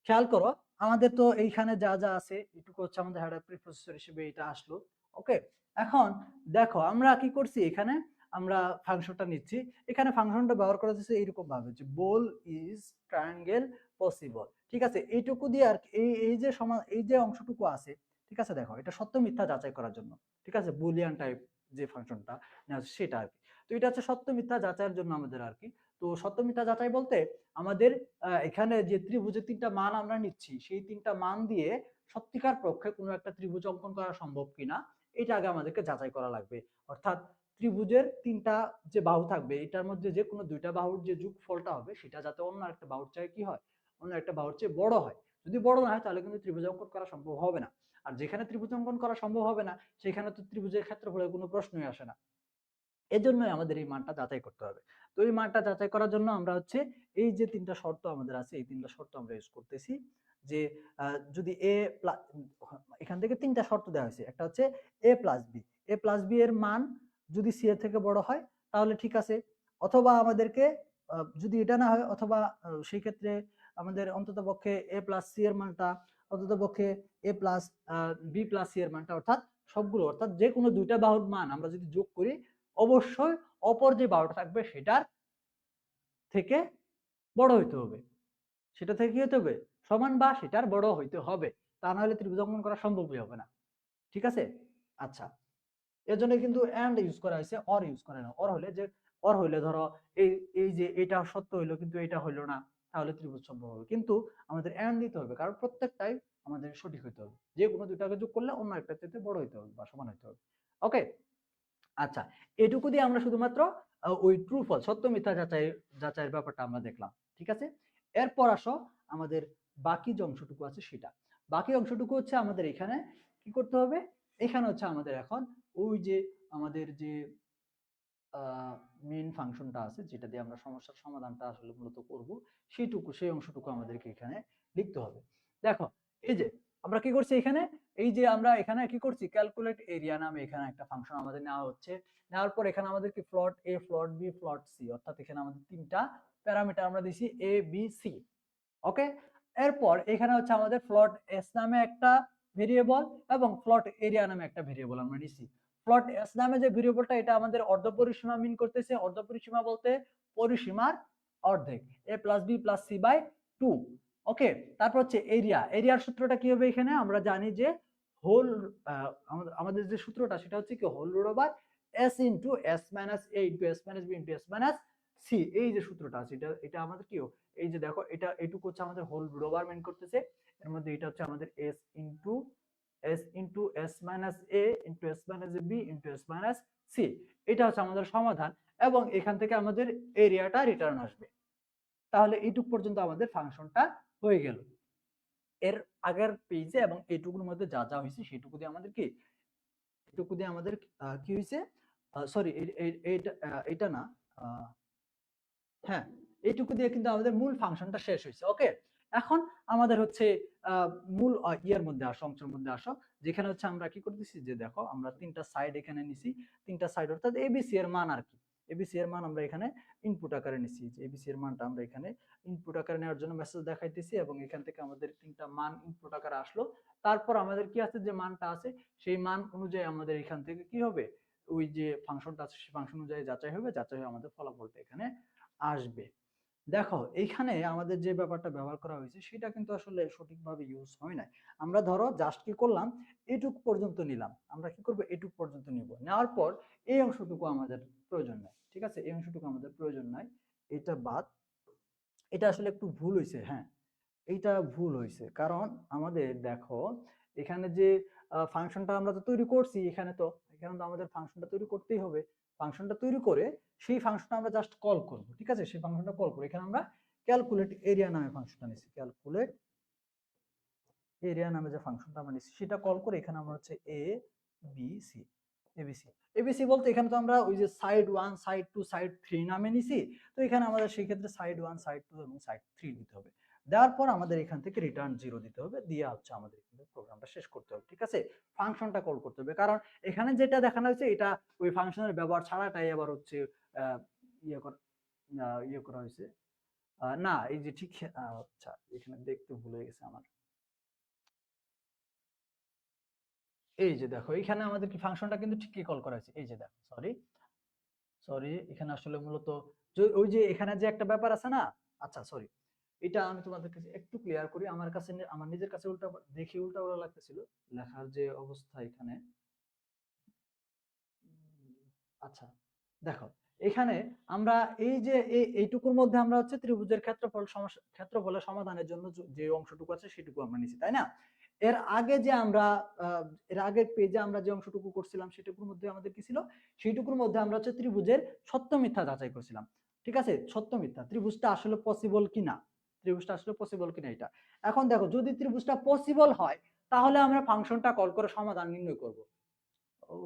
খেয়াল করো আমাদের তো এইখানে যা যা আছে এটুকু হচ্ছে আমাদের হেডার প্রিপ্রসেসর হিসেবে এটা আসলো, ওকে। এখন দেখো আমরা কি করছি এখানে, আমরা ফাংশনটা নিচ্ছি, এখানে ফাংশনটা ব্যবহার করা হচ্ছে এইরকম ভাবে যে বল ইজ ট্রায়াঙ্গেল পসিবল, ঠিক আছে। এইটুকু দিয়ে আর এই যে এই যে অংশটুকু আছে, ঠিক আছে, দেখো এটা সত্য মিথ্যা যাচাই করার জন্য, ঠিক আছে, বুলিয়ান টাইপ যে ফাংশনটা সেটা আর কি। তো এটা হচ্ছে সত্য মিথ্যা যাচাইয়ের জন্য আমাদের আর কি। তো সত্য মিথ্যা যাচাই বলতে আমাদের এখানে যে ত্রিভুজের তিনটা মান আমরা নিচ্ছি সেই তিনটা মান দিয়ে সত্যিকার পক্ষে কোনো একটা ত্রিভুজ অঙ্কন করা সম্ভব কিনা এটা আগে আমাদেরকে যাচাই করা লাগবে। অর্থাৎ ত্রিভুজের তিনটা যে বাহু থাকবে এটার মধ্যে যে কোনো দুইটা বাহুর যে যোগফলটা হবে সেটা যাতে অন্য একটা বাহুর চেয়ে কি হয়, অন্য একটা বাহুর চেয়ে বড় হয়। যদি বড় না হয় তাহলে কিন্তু ত্রিভুজ অঙ্কন করা সম্ভব হবে না। আর যেখানে ত্রিভুজ অঙ্কন করা সম্ভব হবে না সেখানে তো ত্রিভুজের ক্ষেত্রফলের কোনো প্রশ্নই আসে না। এজন্যই আমাদের এই মানটা যাচাই করতে হবে। তো এই মানটা যাচাই করার জন্য আমরা হচ্ছে এই যে তিনটা শর্ত আমাদের আছে এই তিনটা শর্ত আমরা ইউজ করতেছি। যে যদি এখান থেকে তিনটা শর্ত দেওয়া হয়েছে, একটা হচ্ছে এ প্লাস বি এর মান যদি সি এর থেকে বড় হয় তাহলে ঠিক আছে, অথবা আমাদেরকে যদি এটা না হয় অথবা সেই ক্ষেত্রে আমাদের অন্তত পক্ষে এ প্লাস সি এর মানটা, অন্তত পক্ষে এ প্লাস বি প্লাস সি এর মানটা, অর্থাৎ সবগুলো, অর্থাৎ যে কোনো দুইটা বাহুর মান আমরা যদি যোগ করি অবশ্যই অপর যে বাহুটা থাকবে সেটার থেকে বড় হইতে হবে, সেটা থেকে কি হতে হবে সমান বা সেটার বড় হইতে হবে, তা না হলে ত্রিভুজ অঙ্কন করা সম্ভবই হবে না, ঠিক আছে। আচ্ছা এর জন্য কিন্তু এন্ড ইউজ করা হয়েছে, অর ইউজ করে না। অর হলে যে অর হইলে ধরো এই এই যে এটা সত্য হইলো কিন্তু এটা হইলো না তাহলে ত্রিভুজ সম্ভব হবে, কিন্তু আমাদের এন্ড দিতে হবে কারণ প্রত্যেকটাই আমাদের সঠিক হইতে হবে, যে কোনো দুটাকে যোগ করলে অন্য একটা চাইতে বড় হইতে হবে বা সমান হইতে হবে, ওকে। আচ্ছা এটুকু দিয়ে আমরা শুধুমাত্র ওই ট্রু ফলস সত্য মিথ্যা যাচাইয়ের ব্যাপারটা আমরা দেখলাম, ঠিক আছে। এরপর আসো আমাদের বাকি যে অংশটুকু আছে সেটা, বাকি অংশটুকু হচ্ছে আমাদের এখানে কি করতে হবে, এখানে হচ্ছে আমাদের এখন ওই যে আমাদের যে মেইন ফাংশনটা আছে যেটা দিয়ে আমরা সমস্যার সমাধানটা আসলে মূলত করব সেই অংশটুকু আমাদেরকে এখানে লিখতে হবে। দেখো এই যে আমরা কি করছি এখানে, এই যে আমরা এখানে কি করছি ক্যালকুলেট এরিয়া নামে এখানে একটা ফাংশন আমাদের নেওয়া হচ্ছে, নেওয়ার পর এখানে আমাদের কি প্লট এ প্লট বি প্লট সি, অর্থাৎ এখানে আমাদের তিনটা প্যারামিটার আমরা দিছি এ বি সি, ওকে। এরপর এখানে হচ্ছে আমাদের প্লট এস নামে একটা ভেরিয়েবল এবং প্লট এরিয়া নামে একটা ভেরিয়েবল আমরা নিছি। প্লট এস নামে যে ভেরিয়েবলটা এটা আমাদের অর্ধ পরিসীমা মিন করতেছে, অর্ধ পরিসীমা বলতে পরিসীমার অর্ধেক a plus b plus c by 2, okay. তারপর হচ্ছে এরিয়া, এরিয়ার সূত্রটা কি হবে এখানে আমরা জানি যে হোল আমাদের যে সূত্রটা সেটা হচ্ছে কি whole root over s into s minus a into s minus b into s minus c। এই যে সূত্রটা আছে এটা আমাদের কি, এই যে দেখো এটা এটুকু হচ্ছে আমাদের হোল রুট ওভার মেন করতেছে, এর মধ্যে এটা হচ্ছে আমাদের s into s minus a into s minus b into s minus c। এটা হচ্ছে আমাদের সমাধান এবং এখান থেকে আমাদের এরিয়াটা রিটার্ন আসবে। তাহলে এইটুক পর্যন্ত আমাদের ফাংশনটা হয়ে গেল। এর আগের পেজে এবং এইটুকুর মধ্যে যা যা হয়েছে সেটুকু দিয়ে আমাদের কি, এটুকু দিয়ে আমাদের কি হয়েছে, সরি এটা না, হ্যাঁ এইটুকু দিয়ে কিন্তু আমাদের মূল ফাংশনটা শেষ হয়েছে। ওকে, এখন আমাদের হচ্ছে মূল ইয়ের মধ্যে আসো, অংশের মধ্যে আসো, যেখানে হচ্ছে আমরা কি করতেছি, যে দেখো আমরা তিনটা সাইড এখানে নিছি, তিনটা সাইড অর্থাৎ এবিসি এর মান আর কি, এবিসি এর মান আমরা এখানে ইনপুট আকারে নিছি, যে এবিসি এর মানটা আমরা এখানে ইনপুট আকারে নেওয়ার জন্য মেসেজ দেখাইতেছি এবং এখান থেকে আমাদের তিনটা মান ইনপুট আকারে আসলো। তারপর আমাদের কি আছে, যে মানটা আছে সেই মান অনুযায়ী আমাদের এখান থেকে কি হবে, ওই যে ফাংশনটা আছে সেই ফাংশন অনুযায়ী যাচাই হবে, যাচাই হয়ে আমাদের ফলাফলটা এখানে আসবে। দেখো এইখানে আমাদের যে ব্যাপারটা ব্যবহার করা হয়েছে সেটা কিন্তু আসলে সঠিকভাবে ইউজ হয় না। আমরা ধরো জাস্ট কি করলাম, এটুক পর্যন্ত নিলাম, আমরা কি করব এটুক পর্যন্ত নিব, নেওয়ার পর এই অংশটুকু আমাদের প্রয়োজন নাই, ঠিক আছে, এই অংশটুকু আমাদের প্রয়োজন নাই, এটা বাদ। এটা আসলে একটু ভুল হয়েছে, হ্যাঁ এইটা ভুল হয়েছে, কারণ আমাদের দেখো এখানে যে ফাংশনটা আমরা তো তৈরি করছি, এখানে তো আমাদের ফাংশনটা তৈরি করতেই হবে। ফাংশনটা তৈরি করে সেই ফাংশনটা আমরা জাস্ট কল করব, ঠিক আছে, সেই ফাংশনটা কল করে এখানে আমরা ক্যালকুলেট এরিয়া নামে ফাংশনটা নিছি, ক্যালকুলেট এরিয়া নামে যে ফাংশনটা আমরা নিছি সেটা কল করে এখানে আমরা হচ্ছে A B C, ABC ABC বলতে এখানে তো আমরা ওই যে সাইড 1 সাইড 2 সাইড 3 নামে নিছি, তো এখানে আমাদের সেই ক্ষেত্রে সাইড 1 সাইড 2 এবং সাইড 3 দিতে হবে। দেওয়ার পর আমাদের এখান থেকে রিটার্ন 0 দিতে হবে, দিয়ে হচ্ছে আমাদের প্রোগ্রামটা শেষ করতে হবে, ঠিক আছে, ফাংশনটা কল করতে হবে, কারণ এখানে যেটা দেখানো হয়েছে এটা ওই ফাংশনের ব্যবহার ছাড়াটাই আবার হচ্ছে ইয়ে করা ইয়ে করা হয়েছে, না এই যে ঠিক, আচ্ছা এখানে দেখতে ভুলে গেছে আমার, এই যে দেখো এখানে আমাদের কি ফাংশনটা কিন্তু ঠিকই কল করা হয়েছে, এই যে দেখো সরি সরি এখানে আসলে মূলত ওই যে এখানে যে একটা ব্যাপার আছে না, আচ্ছা সরি এটা আমি তোমাদের কাছে একটু ক্লিয়ার করি, আমার কাছে আমার নিজের কাছে উল্টা দেখি উল্টা উল্টা লাগতেছিল লেখার যে অবস্থা এখানে। আচ্ছা দেখো এখানে আমরা এই যে এইটুকুর মধ্যে আমরা হচ্ছে ত্রিভুজের ক্ষেত্রফল সমস্যা ক্ষেত্রফলের সমাধানের জন্য যে অংশটুকু আছে সেটুকু আমরা নিছি, তাই না? এর আগে যে আমরা এর আগের পেজে আমরা যে অংশটুকু করছিলাম সেটুকুর মধ্যে আমাদের কি ছিল, সেইটুকুর মধ্যে আমরা হচ্ছে ত্রিভুজের সত্য মিথ্যা যাচাই করছিলাম, ঠিক আছে, সত্য মিথ্যা ত্রিভুজটা আসলে পসিবল কিনা, ত্রিভুজটা আসলে পসিবল কিনা এটা। এখন দেখো যদি ত্রিভুজটা পসিবল হয় তাহলে আমরা ফাংশনটা কল করে সমাধান নির্ণয় করব। ও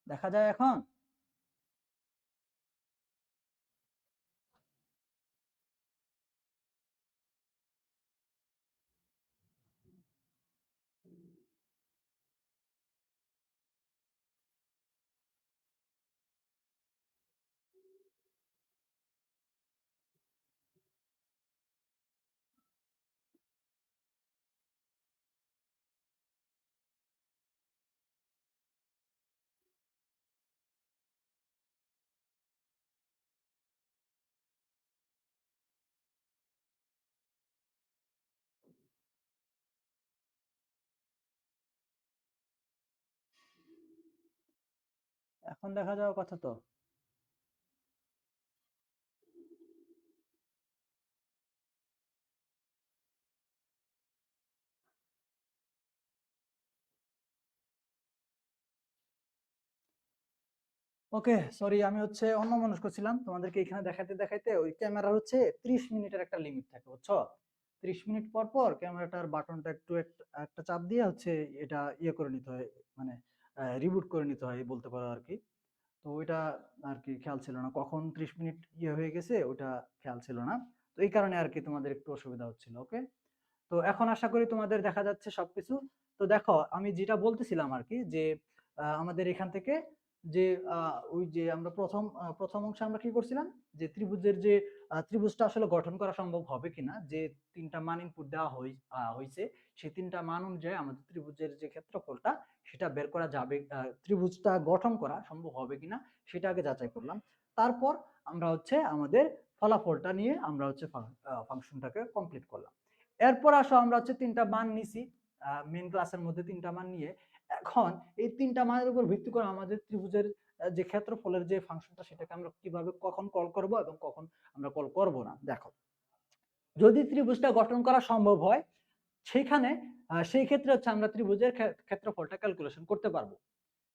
দেখা যায় এখন। এখন দেখা যাওয়ার কথা তো। ওকে সরি আমি হচ্ছে অন্যমনস্ক ছিলাম, তোমাদেরকে এখানে দেখাইতে দেখাইতে ওই ক্যামেরা হচ্ছে 30 মিনিটের একটা লিমিট থাকে বুঝছো, 30 মিনিট পর পর ক্যামেরাটার বাটনটা একটু একটা চাপ দিয়ে হচ্ছে এটা ইয়ে করে নিতে হয়, মানে রিবুট করে নিতে হয় বলতে পারো আর কি। তো ওইটা আর কি খেয়াল ছিল না কখন 30 মিনিট ইয়ে হয়ে গেছে, ওটা খেয়াল ছিল না, তো এই কারণে আর কি তোমাদের একটু অসুবিধা হচ্ছিল। ওকে, তো এখন আশা করি তোমাদের দেখা যাচ্ছে সবকিছু। তো দেখো আমি যেটা বলতেছিলাম আর কি, যে আমাদের এখান থেকে যে ওই যে আমরা প্রথম অংশে আমরা কি করছিলাম, যে ত্রিভুজের যে ত্রিভুজটা আসলে গঠন করা সম্ভব হবে কিনা, যে তিনটা মান ইনপুট দেওয়া হয়েছে সেই তিনটা মান অনুযায়ী আমাদের ত্রিভুজের যে ক্ষেত্রফলটা সেটা বের করা যাবে, ত্রিভুজটা গঠন করা সম্ভব হবে কিনা সেটা আগে যাচাই করলাম। তারপর আমরা হচ্ছে আমাদের ফলাফলটা নিয়ে আমরা হচ্ছে ফাংশনটাকে কমপ্লিট করলাম। এরপর আসো আমরা হচ্ছে তিনটা মান নিছি মেন ক্লাসের মধ্যে, তিনটা মান নিয়ে এখন এই তিনটা মানের উপর ভিত্তি করে আমাদের ত্রিভুজের যে ক্ষেত্রফলের যে ফাংশনটা সেটাকে আমরা কিভাবে কখন কল করব এবং কখন আমরা কল করব না। দেখো, যদি ত্রিভুজটা গঠন করা সম্ভব হয় সেইখানে সেই ক্ষেত্রে হচ্ছে আমরা ত্রিভুজের ক্ষেত্রফলটা ক্যালকুলেশন করতে পারবো।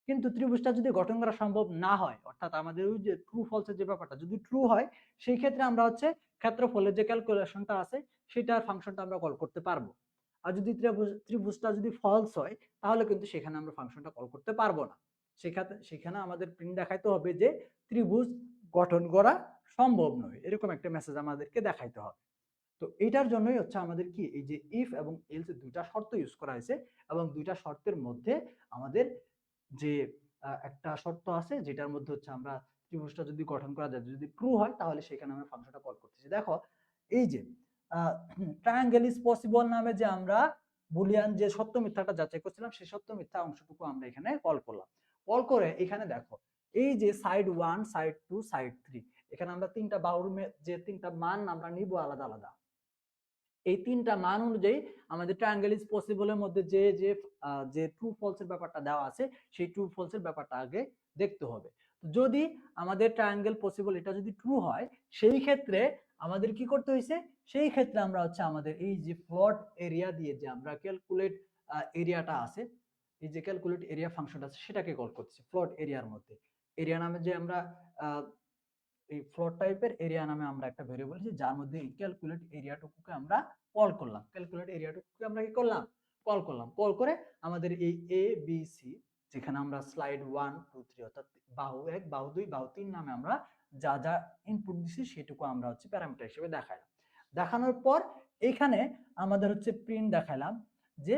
কিন্তু ত্রিভুজটা যদি গঠন করা সম্ভব না হয়, অর্থাৎ আমাদের ওই যে ট্রু ফলসের যে ব্যাপারটা যদি ট্রু হয়, সেই ক্ষেত্রে আমরা হচ্ছে ক্ষেত্রফলের যে ক্যালকুলেশনটা আছে সেটার ফাংশনটা আমরা কল করতে পারবো। আর যদি ত্রিভুজটা যদি ফলস হয় তাহলে কিন্তু সেখানে আমরা ফাংশনটা কল করতে পারবো না। সেখানে আমাদের প্রিন্ট দেখাইতে হবে যে ত্রিভুজ গঠন করা সম্ভব নয়, এরকম একটা মেসেজ আমাদেরকে দেখাইতে হবে। তো এটার জন্যই হচ্ছে আমাদের কি এই যে ইফ এবং এলস দুইটা শর্ত ইউজ করা হয়েছে, এবং দুইটা শর্তের মধ্যে আমাদের যে একটা শর্ত আছে যেটার মধ্যে হচ্ছে আমরা ত্রিভুজটা যদি গঠন করা যায়, যদি ট্রু হয় তাহলে সেখানে আমরা ফাংশনটা কল করতেছি। দেখো, এই যে ট্রায়াঙ্গেল ইজ পসিবল নামে যে আমরা বুলিয়ান যে সত্য মিথ্যাটা যাচাই করছিলাম, সেই সত্য মিথ্যা অংশটুকু আমরা এখানে কল করলাম। কল করে এখানে দেখো এই যে সাইড 1, সাইড 2, সাইড 3, এখানে আমরা তিনটা বাহুর যে তিনটা মান আমরা নিব আলাদা আলাদা। এই তিনটা মান অনুযায়ী আমাদের ট্রায়াঙ্গেল ইজ পসিবলের মধ্যে যে যে যে ট্রু ফলস এর ব্যাপারটা দেওয়া আছে সেই ট্রু ফলস এর ব্যাপারটা আগে দেখতে হবে। যদি আমাদের ট্রায়াঙ্গেল পসিবল এটা যদি ট্রু হয়, সেই ক্ষেত্রে আমাদের কি করতে হয়েছে, সেই ক্ষেত্রে আমরা হচ্ছে আমাদের এই যে প্লট এরিয়া দিয়ে যে আমরা ক্যালকুলেট এরিয়াটা আছে, এই যে ক্যালকুলেট এরিয়া ফাংশনটা আছে সেটাকে কল করতেছি। প্লট এরিয়ার মধ্যে এরিয়া নামে যে আমরা এই ফ্লোর টাইপের এরিয়া নামে আমরা একটা ভেরিয়েবল আছে যার মধ্যে এই ক্যালকুলেট এরিয়াটুকুকে আমরা কল করলাম। ক্যালকুলেট এরিয়াটুকুকে আমরা কি করলাম, কল করে আমাদের এই এ বি সি, যেখানে আমরা স্লাইড 1 2 3 অর্থাৎ বাহু 1 বাহু 2 বাহু 3 নামে আমরা যা যা ইনপুট দিছি সেটুকু আমরা হচ্ছে প্যারামিটার হিসেবে দেখাইলাম। দেখানোর পর এখানে আমাদের হচ্ছে প্রিন্ট দেখাইলাম যে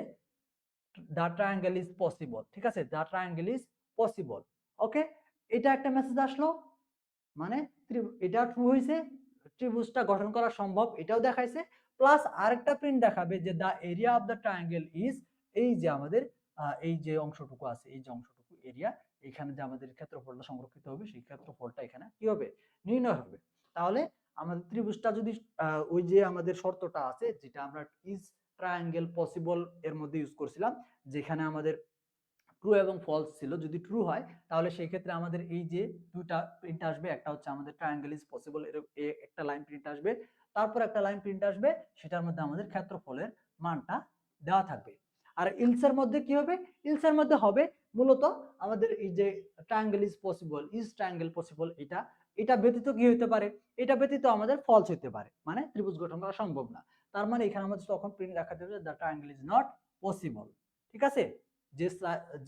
দা ট্রায়াঙ্গেল ইজ পসিবল। ঠিক আছে, দা ট্রায়াঙ্গেল ইজ পসিবল। ওকে, এটা একটা মেসেজ আসলো, মানে এটা ট্রু হয়েছে, ত্রিভুজটা গঠন করা সম্ভব এটাও দেখাইছে, প্লাস আরেকটা প্রিন্ট দেখাবে যে the area of the triangle is, এই যে আমাদের এই যে অংশটুকু আছে, এই যে অংশটুকু এরিয়া, এখানে যে আমাদের ক্ষেত্রফলটা সংরক্ষিত হবে সেই ক্ষেত্রফলটা এখানে কি হবে, নির্ণয় হবে। তাহলে আমাদের ত্রিভুজটা যদি ওই যে আমাদের শর্তটা আছে যেটা আমরা ইজ ট্রায়াঙ্গেল পসিবল এর মধ্যে ইউজ করছিলাম, যেখানে আমাদের ট্রু এবং ফলস ছিল, যদি ট্রু হয় তাহলে সেই ক্ষেত্রে আমাদের এই যে দুটা প্রিন্ট আসবে, একটা হচ্ছে আমাদের ট্রায়াঙ্গেল ইজ পসিবল এর একটা লাইন প্রিন্ট আসবে, তারপর একটা লাইন প্রিন্ট আসবে সেটার মধ্যে আমাদের ক্ষেত্রফলের মানটা দেওয়া থাকবে। আর ইলসের মধ্যে কি হবে, ইলসের মধ্যে হবে মূলত আমাদের এই যে triangle is possible, is triangle possible, এটা ব্যতীত কি হতে পারে, এটা ব্যতীত আমাদের ফলস হতে পারে, মানে ত্রিভুজ গঠন করা সম্ভব না। তার মানে এখানে আমাদের তখন প্রিন্ট দেখা যাবে the triangle is not possible. ঠিক আছে,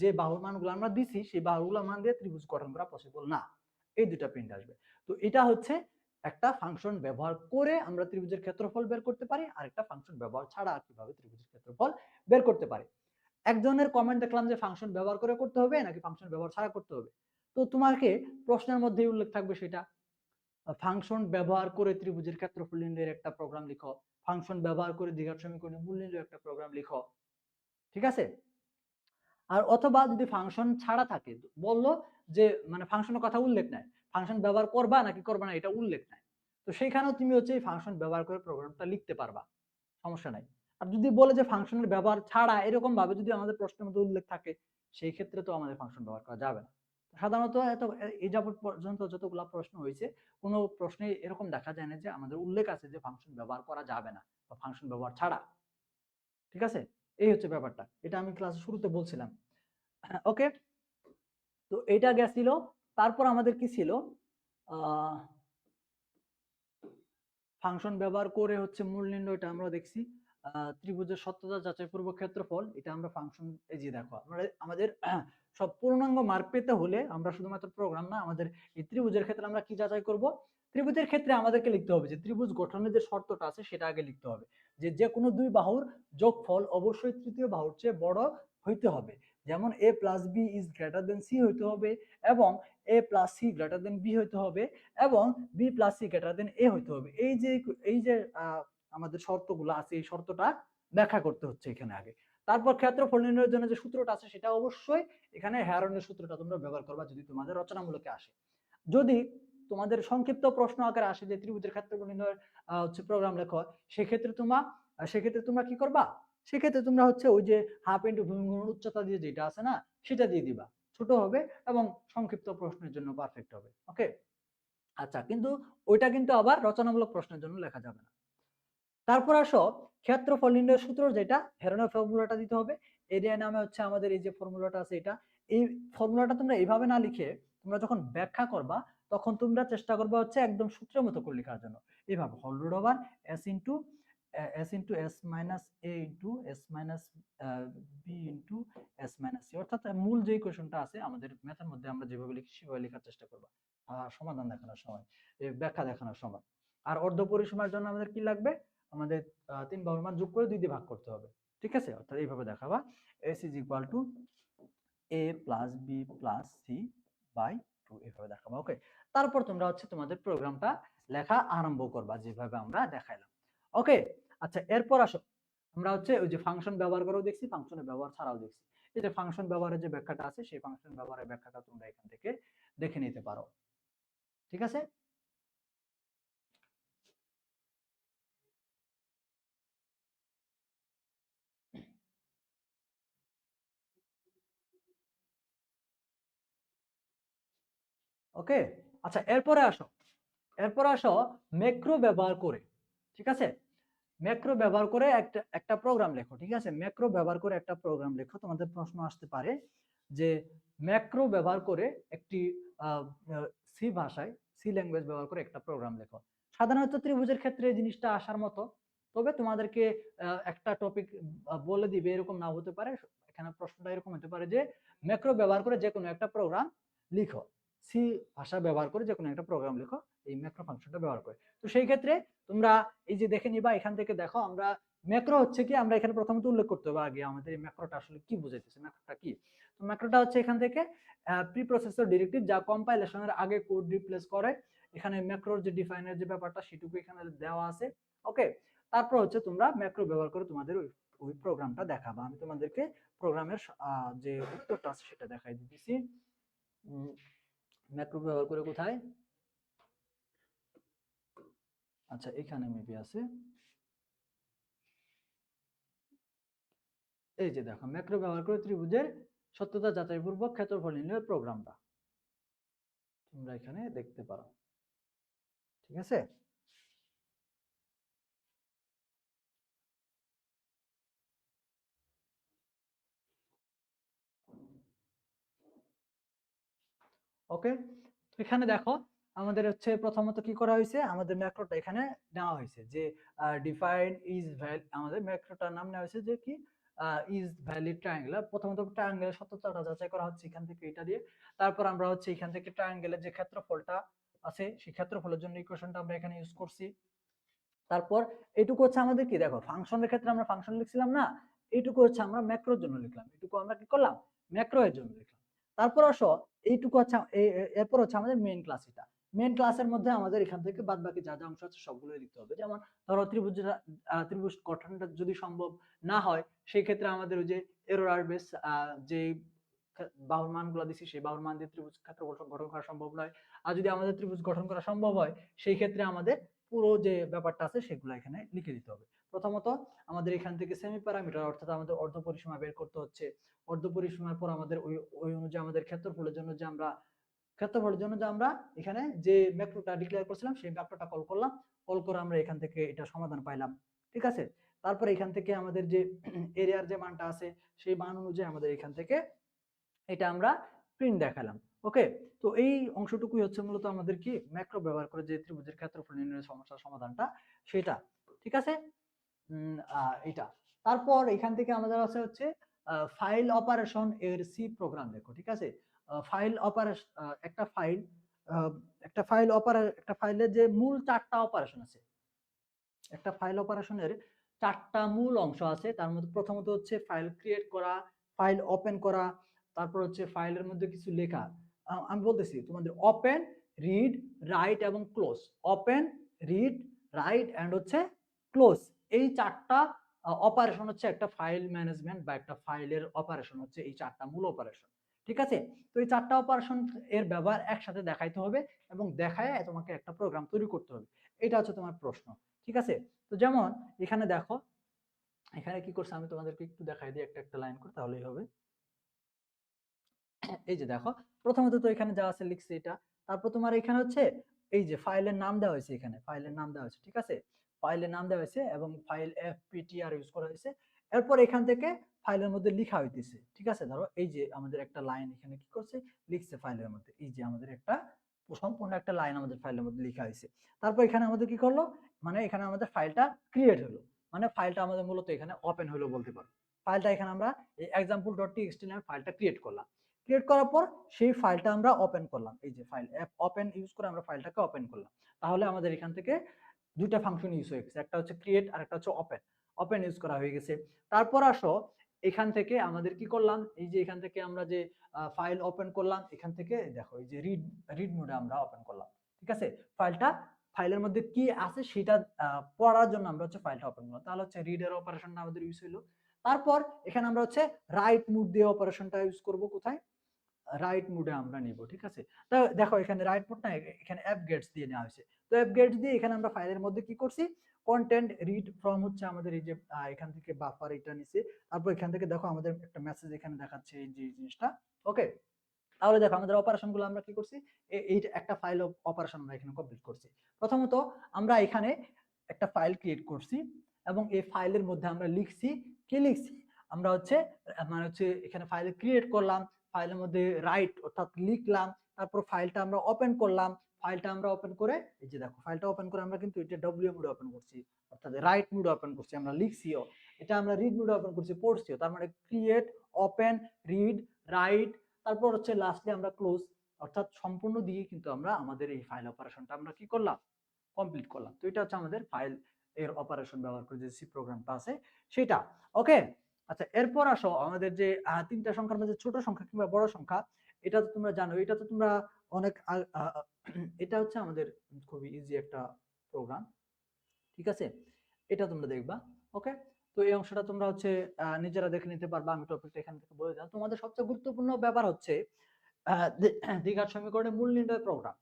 যে বাহুর মানগুলো আমরা দিছি সেই বাহুগুলো মান দিয়ে ত্রিভুজ গঠন করা পসিবল না, এই দুটা প্রিন্ট আসবে। তো এটা হচ্ছে একটা ফাংশন ব্যবহার করে আমরা ত্রিভুজের ক্ষেত্রফল বের করতে পারি, আর একটা ফাংশন ব্যবহার ছাড়া কিভাবে ত্রিভুজের ক্ষেত্রফল বের করতে পারি। একজনের কমেন্ট দেখলাম যে ফাংশন ব্যবহার করে করতে হবে নাকি ফাংশন ব্যবহার ছাড়া করতে হবে। তো তোমাকে প্রশ্নের মধ্যেই উল্লেখ থাকবে সেটা, ফাংশন ব্যবহার করে ত্রিভুজের ক্ষেত্রফল নির্ণয়ের একটা প্রোগ্রাম লিখো, ফাংশন ব্যবহার করে দ্বিঘাত সমীকরণের মূল নির্ণয়ের একটা প্রোগ্রাম লিখো। ঠিক আছে, আর অথবা যদি ফাংশন ছাড়া থাকে, বললো যে মানে ফাংশনের কথা উল্লেখ নাই, ফাংশন ব্যবহার করবা নাকি করবা না এটা উল্লেখ নাই, তো সেইখানেও তুমি হচ্ছে এই ফাংশন ব্যবহার করে প্রোগ্রামটা লিখতে পারবা, সমস্যা নাই। আর যদি বলে যে ফাংশনের ব্যবহার ছাড়া এরকম ভাবে যদি আমাদের প্রশ্নের মধ্যে উল্লেখ থাকে, সেই ক্ষেত্রে তো আমাদের ফাংশন ব্যবহার করা যাবে না। সাধারণত এই যাবত পর্যন্ত যতগুলো প্রশ্ন হয়েছে কোনো প্রশ্নে এরকম দেখা যায় না যে আমাদের উল্লেখ আছে যে ফাংশন ব্যবহার করা যাবে না বা ফাংশন ব্যবহার ছাড়া। ঠিক আছে, এই হচ্ছে ব্যাপারটা, এটা আমি ক্লাসের শুরুতে বলছিলাম। ওকে, তো এটা গেছিল। তারপর আমাদের কি ছিল, ফাংশন ব্যবহার করে হচ্ছে মূল নির্ণয়টা আমরা দেখছি, ত্রিভুজের সত্যতা যাচাই পূর্বক ক্ষেত্রফল, এটা আমরা ফাংশন, এই যে দেখো আমাদের সব পূর্ণাঙ্গ মার্ক পেতে হলে আমরা শুধুমাত্র প্রোগ্রাম না, আমাদের এই ত্রিভুজের ক্ষেত্রে আমরা কি যাচাই করব, ত্রিভুজের ক্ষেত্রে আমাদেরকে লিখতে হবে যে ত্রিভুজ গঠনের যে শর্তটা আছে সেটা আগে লিখতে হবে, যে যে কোনো দুই বাহুর যোগফল অবশ্যই তৃতীয় বাহুর চেয়ে বড় হইতে হবে, যেমন a plus B is greater than C হইতে হবে, এবং a plus C greater than B হইতে হবে, এবং B plus C greater than A হইতে হবে। এই যে আমাদের শর্তগুলো আছে, এই শর্তটা ব্যাখ্যা করতে হচ্ছে এখানে আগে। তারপর ক্ষেত্রফল নির্ণয়ের জন্য যে সূত্রটা আছে সেটা অবশ্যই এখানে হেয়ারনের সূত্রটা তোমরা ব্যবহার করবা যদি তোমাদের রচনামূলকে আসে। যদি তোমাদের সংক্ষিপ্ত প্রশ্ন আকারে আসে যে ত্রিভুজের ক্ষেত্রফল নির্ণয়ের হচ্ছে প্রোগ্রাম লেখো, সেক্ষেত্রে তোমরা কি করবা, সেক্ষেত্রে তোমরা হচ্ছে ওই যে হাফ ইন্টু ভূমিগুণন উচ্চতা দিয়ে যেটা আছে না, সেটা দিয়ে দিবা। ছোট হবে এবং সংক্ষিপ্ত প্রশ্নের জন্য পারফেক্ট হবে। ওকে, আচ্ছা, কিন্তু ওইটা কিন্তু আবার রচনামূলক প্রশ্নের জন্য লেখা যাবে না। তারপর আসো ক্ষেত্রফল নির্ণয়ের সূত্র, যেটা হেরনের ফর্মুলাটা দিতে হবে। এরিয়া নামে হচ্ছে আমাদের এই যে ফর্মুলাটা আছে, এটা এই ফর্মুলাটা তোমরা এইভাবে না লিখে তোমরা যখন ব্যাখ্যা করবা তখন তোমরা চেষ্টা করবা হচ্ছে একদম সূত্রের মতো করে লেখার জন্য। এইভাবে whole root over S into S minus A into S minus B into S minus C, অর্থাৎ মূল যে ইকুয়েশনটা আছে আমাদের ম্যাথের মধ্যে আমরা যেভাবে লিখি সেভাবে লেখার চেষ্টা করবা সমাধান দেখানোর সময়, ব্যাখ্যা দেখানোর সময়। আর অর্ধ পরিসীমার জন্য আমাদের কি লাগবে, আমাদের 3 বাহুর মান যোগ করে 2 দিয়ে ভাগ করতে হবে। ঠিক আছে, অর্থাৎ এইভাবে দেখাবা s is equal to a plus b plus c by 2, এইভাবে দেখাবা। ওকে, তারপর তোমরা হচ্ছে তোমাদের প্রোগ্রামটা লেখা আরম্ভ করবা যেভাবে আমরা দেখাইলাম। ওকে, আচ্ছা, এরপর আসো আমরা হচ্ছে ওই যে ফাংশন ব্যবহার করেও দেখছি, ফাংশনের ব্যবহার ছাড়াও দেখছি। এই যে ফাংশন ব্যবহারের যে ব্যাখ্যাটা আছে সেই ফাংশন ব্যবহারের ব্যাখ্যাটা তোমরা এখান থেকে দেখে নিতে পারো। ঠিক আছে, ওকে, আচ্ছা, এরপরে আসো ম্যাক্রো ব্যবহার করে। ঠিক আছে, ম্যাক্রো ব্যবহার করে একটা প্রোগ্রাম লেখো। ঠিক আছে, ম্যাক্রো ব্যবহার করে একটা প্রোগ্রাম লেখো। তোমাদের প্রশ্ন আসতে পারে যে ম্যাক্রো ব্যবহার করে একটি সি ভাষায়, সি ল্যাঙ্গুয়েজ ব্যবহার করে একটা প্রোগ্রাম লেখো। সাধারণত ত্রিভুজের ক্ষেত্রে এই জিনিসটা আসার মতো, তবে তোমাদেরকে একটা টপিক বলে দিবে এরকম না হতে পারে। এখানে প্রশ্নটা এরকম হতে পারে যে ম্যাক্রো ব্যবহার করে যে কোনো একটা প্রোগ্রাম লিখো, সি ভাষা ব্যবহার করে যে কোনো একটা প্রোগ্রাম লিখো এই ম্যাক্রো ফাংশনটা ব্যবহার করে। তো সেই ক্ষেত্রে তোমরা এই যে দেখে নিবা, এখান থেকে দেখো আমরা ম্যাক্রো হচ্ছে কি, আমরা এখানে প্রথমত উল্লেখ করতে হবে আগে আমাদের এই ম্যাক্রোটা আসলে কি বুঝাইতেছে, ম্যাক্রোটা কি। তো ম্যাক্রোটা হচ্ছে এখান থেকে প্রি প্রসেসর ডিরেক্টিভ, যা কম্পাইলেশনের আগে কোড রিপ্লেস করে। এখানে ম্যাক্রোর যে ডিফাইনের যে ব্যাপারটা সেটুকু এখানে দেওয়া আছে। ওকে, তারপর হচ্ছে তোমরা ম্যাক্রো ব্যবহার করে তোমাদের ওই প্রোগ্রামটা দেখাবা। আমি তোমাদেরকে প্রোগ্রামের যে উত্তরটা আছে সেটা দেখাই দিতেছি। ম্যাক্রো ব্যবহার করে কোথায়, আচ্ছা এখানে মেবি আছে। এই যে দেখো, ম্যাক্রো ব্যবহার করে ত্রিভুজের সত্যতা যাচাই পূর্বক ক্ষেত্রফল নির্ণয়ের প্রোগ্রামটা তোমরা এখানে দেখতে পারো। ঠিক আছে, ওকে, এখানে দেখো আমাদের হচ্ছে প্রথমত কি করা হয়েছে, আমাদের ম্যাক্রোটা এখানে নেওয়া হয়েছে যে ডিফাইন ইজ ভ্যালিড, আমাদের ম্যাক্রোটার নাম নেওয়া হয়েছে যে কি ইজ ভ্যালিড ট্রায়াঙ্গেল। প্রথমত ট্রায়াঙ্গেলের সত্যতাটা যাচাই করা হচ্ছে এখান থেকে এটা দিয়ে। তারপর আমরা হচ্ছে এখান থেকে ট্রায়াঙ্গেলের যে ক্ষেত্রফলটা আছে সেই ক্ষেত্রফলের জন্য ইকুয়েশনটা আমরা এখানে ইউজ করছি। তারপর এটুকু হচ্ছে আমাদের কি, দেখো ফাংশনের ক্ষেত্রে আমরা ফাংশন লিখছিলাম না, এইটুকু হচ্ছে আমরা ম্যাক্রোর জন্য লিখলাম, এটুকু আমরা কি করলাম, ম্যাক্রো এর জন্য লিখলাম। তারপর আসো এইটুকু হচ্ছে এরপর হচ্ছে আমাদের মেইন ক্লাস। এটা মেইন ক্লাসের মধ্যে আমাদের এখান থেকে বাদ বাকি যা যা অংশ আছে সবগুলো লিখতে হবে। যেমন ধরো ত্রিভুজ গঠনটা যদি সম্ভব না হয় সেই ক্ষেত্রে আমাদের ওই যে এরর আসবে, যে বাহুর মানগুলো দিছি সেই বাহুর মান দিয়ে ত্রিভুজ ক্ষেত্রফল গঠন করা সম্ভব নয়। আর যদি আমাদের ত্রিভুজ গঠন করা সম্ভব হয় সেই ক্ষেত্রে আমাদের পুরো যে ব্যাপারটা আছে সেগুলো এখানে লিখে দিতে হবে। প্রথমত আমাদের এখান থেকে সেমি প্যারামিটার অর্থাৎ আমাদের অর্ধ পরিসীমা বের করতে হচ্ছে। অর্ধ পরিসীমার পর আমাদের ওই অনুযায়ী আমাদের ক্ষেত্রফলের জন্য যে আমরা এখানে যে ম্যাক্রোটা ডিক্লেয়ার করছিলাম সেই ম্যাক্রোটা কল করলাম, কল করে আমরা এখান থেকে এটা সমাধান পাইলাম। ঠিক আছে, তারপর এখান থেকে আমাদের যে এরিয়ার যে মানটা আছে সেই মান অনুযায়ী আমাদের এখান থেকে এটা আমরা প্রিন্ট দেখালাম। ওকে, তো এই অংশটুকুই হচ্ছে মূলত আমাদের কি ম্যাক্রো ব্যবহার করে যে ত্রিভুজের ক্ষেত্রফল নির্ণয়ের সমস্যার সমাধানটা সেটা। ঠিক আছে, এটা। তারপর এখান থেকে আমাদের আছে হচ্ছে ফাইল অপারেশন এর সি প্রোগ্রাম লেখো। ঠিক আছে, ফাইল অপারেশন, একটা ফাইলের যে মূল 4টা অপারেশন আছে, একটা ফাইল অপারেশনের 4টা মূল অংশ আছে। তার মধ্যে প্রথমত হচ্ছে ফাইল ক্রিয়েট করা, ফাইল ওপেন করা, তারপর হচ্ছে ফাইলের মধ্যে কিছু লেখা। আমি বলতেছি তোমাদের ওপেন, রিড, রাইট এবং close. Open, read, write and হচ্ছে ক্লোজ, এই চারটা অপারেশন হচ্ছে একটা ফাইল ম্যানেজমেন্ট বা একটা ফাইলের অপারেশন হচ্ছে এই চারটা মূল অপারেশন। ঠিক আছে, তো এই চারটা অপারেশন এর ব্যবহার একসাথে দেখাইতে হবে এবং দেখায় তোমাকে একটা প্রোগ্রাম তৈরি করতে হবে। এটা হচ্ছে তোমার প্রশ্ন। ঠিক আছে, তো যেমন এখানে দেখো, এখানে কি করছে আমি তোমাদেরকে একটু দেখাই দিই একটা একটা লাইন করে, তাহলেই হবে। এই যে দেখো, প্রথমত তো এখানে যা আছে লিখছে এটা, তারপর তোমার এখানে হচ্ছে এই যে ফাইলের নাম দেওয়া হয়েছে, এখানে ফাইলের নাম দেওয়া হয়েছে। ঠিক আছে, ফাইলের নাম দেওয়া হয়েছে এবং ফাইল fptr ইউজ করা হয়েছে। এরপর এখান থেকে ফাইলের মধ্যে লেখা হইতেছে। ঠিক আছে, ধরো এই যে আমাদের একটা লাইন এখানে কি করছে, লিখছে ফাইলের মধ্যে, এই যে আমাদের একটা সম্পূর্ণ একটা লাইন আমাদের ফাইলের মধ্যে লেখা হয়েছে। তারপর এখানে আমাদের কি করলো, মানে এখানে আমাদের ফাইলটা ক্রিয়েট হলো, মানে ফাইলটা আমাদের মূলত এখানে ওপেন হলো বলতে পারো। ফাইলটা এখানে আমরা এই example.txt নামে ফাইলটা ক্রিয়েট করলাম। ক্রিয়েট করার পর সেই ফাইলটা আমরা ওপেন করলাম, এই যে ফাইল ওপেন ইউজ করে আমরা ফাইলটাকে ওপেন করলাম। তাহলে আমাদের এখান থেকে দুইটা ফাংশন ইউজ হয়ে গেছে, একটা হচ্ছে ক্রিয়েট আর একটা হচ্ছে ওপেন। ওপেন ইউজ করা হয়ে গেছে। তারপর আসো এখান থেকে আমাদের কি করলাম, এই যে এখান থেকে আমরা যে ফাইল ওপেন করলাম, এখান থেকে দেখো এই যে রিড মোডে আমরা ওপেন করলাম। ঠিক আছে, ফাইলের মধ্যে কি আছে সেটা পড়ার জন্য আমরা হচ্ছে ফাইলটা ওপেন করলাম, তাহলে হচ্ছে রিডের অপারেশনটা আমাদের ইউজ হলো। তারপর এখানে আমরা হচ্ছে রাইট মোড দিয়ে অপারেশনটা ইউজ করব, কোথায়, রাইট মোডে আমরা নিব। ঠিক আছে, তো দেখো এখানে রাইট মোড না, এখানে অ্যাপ গেটস দিয়ে নেওয়া হয়েছে। তো অ্যাপ গেটস দিয়ে এখানে আমরা ফাইলের মধ্যে কি করছি, কন্টেন্ট রিড ফ্রম হচ্ছে আমাদের এই যে এখান থেকে বাফার এটা নিছে। তারপর এখান থেকে দেখো আমাদের একটা মেসেজ এখানে দেখাচ্ছে এই যে জিনিসটা। ওকে, তাহলে দেখো আমাদের অপারেশন গুলো আমরা কি করছি, এই একটা ফাইল অপারেশন আমরা এখানে কমপ্লিট করছি। প্রথমত আমরা এখানে একটা ফাইল ক্রিয়েট করছি এবং এই ফাইলের মধ্যে আমরা লিখছি, কি লিখছি, আমরা হচ্ছে মানে হচ্ছে এখানে ফাইল ক্রিয়েট করলাম, ফাইলের মধ্যে রাইট অর্থাৎ লিখলাম, তারপর ফাইলটা আমরা ওপেন করলাম। ফাইলটা আমরা ওপেন করে এই যে দেখো ফাইলটা ওপেন করে আমরা কিন্তু এটা ডব্লিউ মোডে ওপেন করছি, অর্থাৎ রাইট মোডে ওপেন করছি, আমরা লিখছিও, এটা আমরা রিড মোডে ওপেন করছি, পড়ছিও। তার মানে ক্রিয়েট, ওপেন, রিড, রাইট, তারপর হচ্ছে লাস্টলি আমরা ক্লোজ, অর্থাৎ সম্পূর্ণ দিয়ে কিন্তু আমরা আমাদের এই ফাইল অপারেশনটা আমরা কি করলাম, কমপ্লিট করলাম। তো এটা হচ্ছে আমাদের ফাইল এর অপারেশন ব্যবহার করে যে সি প্রোগ্রামটা আছে সেটা। ওকে, আচ্ছা এরপর আসো আমাদের যে তিনটা সংখ্যার মধ্যে ছোট সংখ্যা কিংবা বড় সংখ্যা, এটা তো তোমরা জানো, এটা তো তোমরা অনেক এটা হচ্ছে আমাদের খুবই ইজি একটা প্রোগ্রাম। ঠিক আছে, এটা তোমরা দেখবা। ওকে, তো এই অংশটা তোমরা হচ্ছে নিজেরা দেখে নিতে পারবা, আমি টপিকটা এখান থেকে বলে দিলাম। তোমাদের সবচেয়ে গুরুত্বপূর্ণ ব্যাপার হচ্ছে দ্বিঘাত সমীকরণের মূল নির্ণয় প্রোগ্রাম,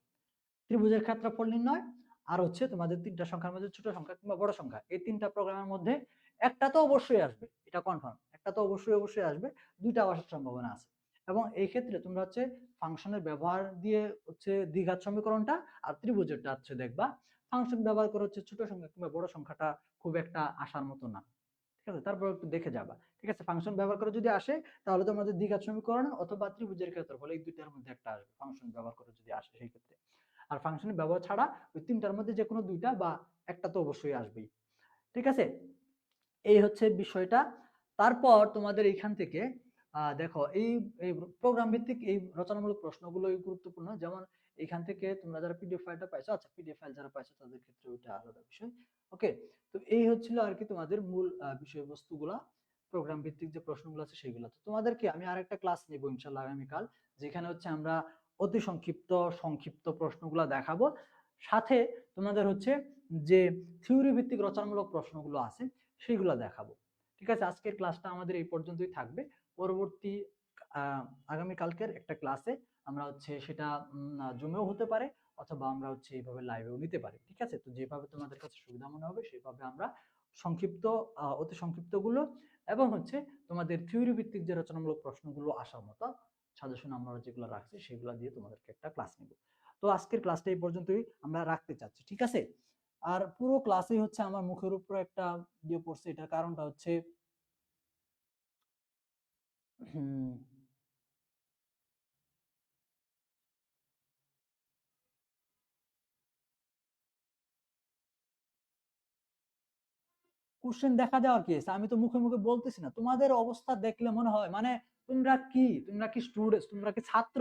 ত্রিভুজের ক্ষেত্রফল নির্ণয়, আর হচ্ছে তোমাদের তিনটা সংখ্যার মধ্যে ছোট সংখ্যা কিংবা বড় সংখ্যা, এই তিনটা প্রোগ্রামের মধ্যে একটা তো অবশ্যই আসবে, এটা কনফার্ম, একটা তো অবশ্যই আসবে, দুইটা আসার সম্ভাবনা আছে। এবং এই ক্ষেত্রে তোমরা হচ্ছে ফাংশনের ব্যবহার দিয়ে হচ্ছে দ্বিঘাত সমীকরণটা আর ত্রিভুজেরটা হচ্ছে দেখবা। ফাংশন ব্যবহার করে হচ্ছে ছোট সংখ্যা কিংবা বড় সংখ্যাটা খুব একটা আসার মতো না। ঠিক আছে, তারপর একটু দেখে যাবা। ঠিক আছে, ফাংশন ব্যবহার করে যদি আসে তাহলে তোমাদের দ্বিঘাত সমীকরণ অথবা ত্রিভুজের ক্ষেত্রফল এই দুইটার মধ্যে একটা আসবে ফাংশন ব্যবহার করে যদি আসে সেই ক্ষেত্রে। আর ফাংশনের ব্যবহার ছাড়া ওই তিনটার মধ্যে যে কোনো দুইটা বা একটা তো অবশ্যই আসবেই। ঠিক আছে, এই হচ্ছে বিষয়টা। তারপর তোমাদের এইখান থেকে দেখো এই প্রোগ্রাম ভিত্তিক এই রচনামূলক প্রশ্নগুলো গুরুত্বপূর্ণ। যেমন এখান থেকে তোমরা যারা পিডিএফ ফাইলটা পাইছো, আচ্ছা পিডিএফ ফাইল যারা পাইছো তাদের ক্ষেত্রে ওইটা আলাদা বিষয়। ওকে, তো এই হচ্ছিল আর কি তোমাদের মূল বিষয়বস্তুগুলা, প্রোগ্রাম ভিত্তিক যে প্রশ্নগুলো আছে সেগুলো। তো তোমাদেরকে আমি আরেকটা ক্লাস নেব ইনশাআল্লাহ আগামীকাল, যেখানে হচ্ছে আমরা অতি সংক্ষিপ্ত প্রশ্নগুলো দেখাবো, সাথে তোমাদের হচ্ছে যে থিওরি ভিত্তিক রচনামূলক প্রশ্নগুলো আছে সেগুলো দেখাবো। ঠিক আছে, আজকের ক্লাসটা আমাদের এই পর্যন্তই থাকবে। পরবর্তী আগামী কালকের একটা ক্লাসে আমরা হচ্ছে সেটা জুমেও হতে পারে অথবা আমরা হচ্ছে এইভাবে লাইভেও নিতে পারি। ঠিক আছে, তো যেভাবে তোমাদের কাছে সুবিধা মনে হবে সেভাবে আমরা সংক্ষিপ্ত অতি সংক্ষিপ্ত গুলো এবং হচ্ছে তোমাদের থিওরি ভিত্তিক যে রচনামূলক প্রশ্নগুলো আসার মতো সাজেশন আমরা যেগুলো রাখছি সেগুলো দিয়ে তোমাদেরকে একটা ক্লাস নেব। তো আজকের ক্লাসটা এই পর্যন্তই আমরা রাখতে চাচ্ছি। ঠিক আছে, আর পুরো ক্লাসে হচ্ছে আমার মুখের উপর একটা দিয়ে পড়ছে, এটার কারণটা হচ্ছে কোশ্চেন দেখা দেওয়ার কি আছে, আমি তো মুখে মুখে বলতেছি না, তোমাদের অবস্থা দেখলে মনে হয় মানে তোমরা কি স্টুডেন্ট, তোমরা কি ছাত্র?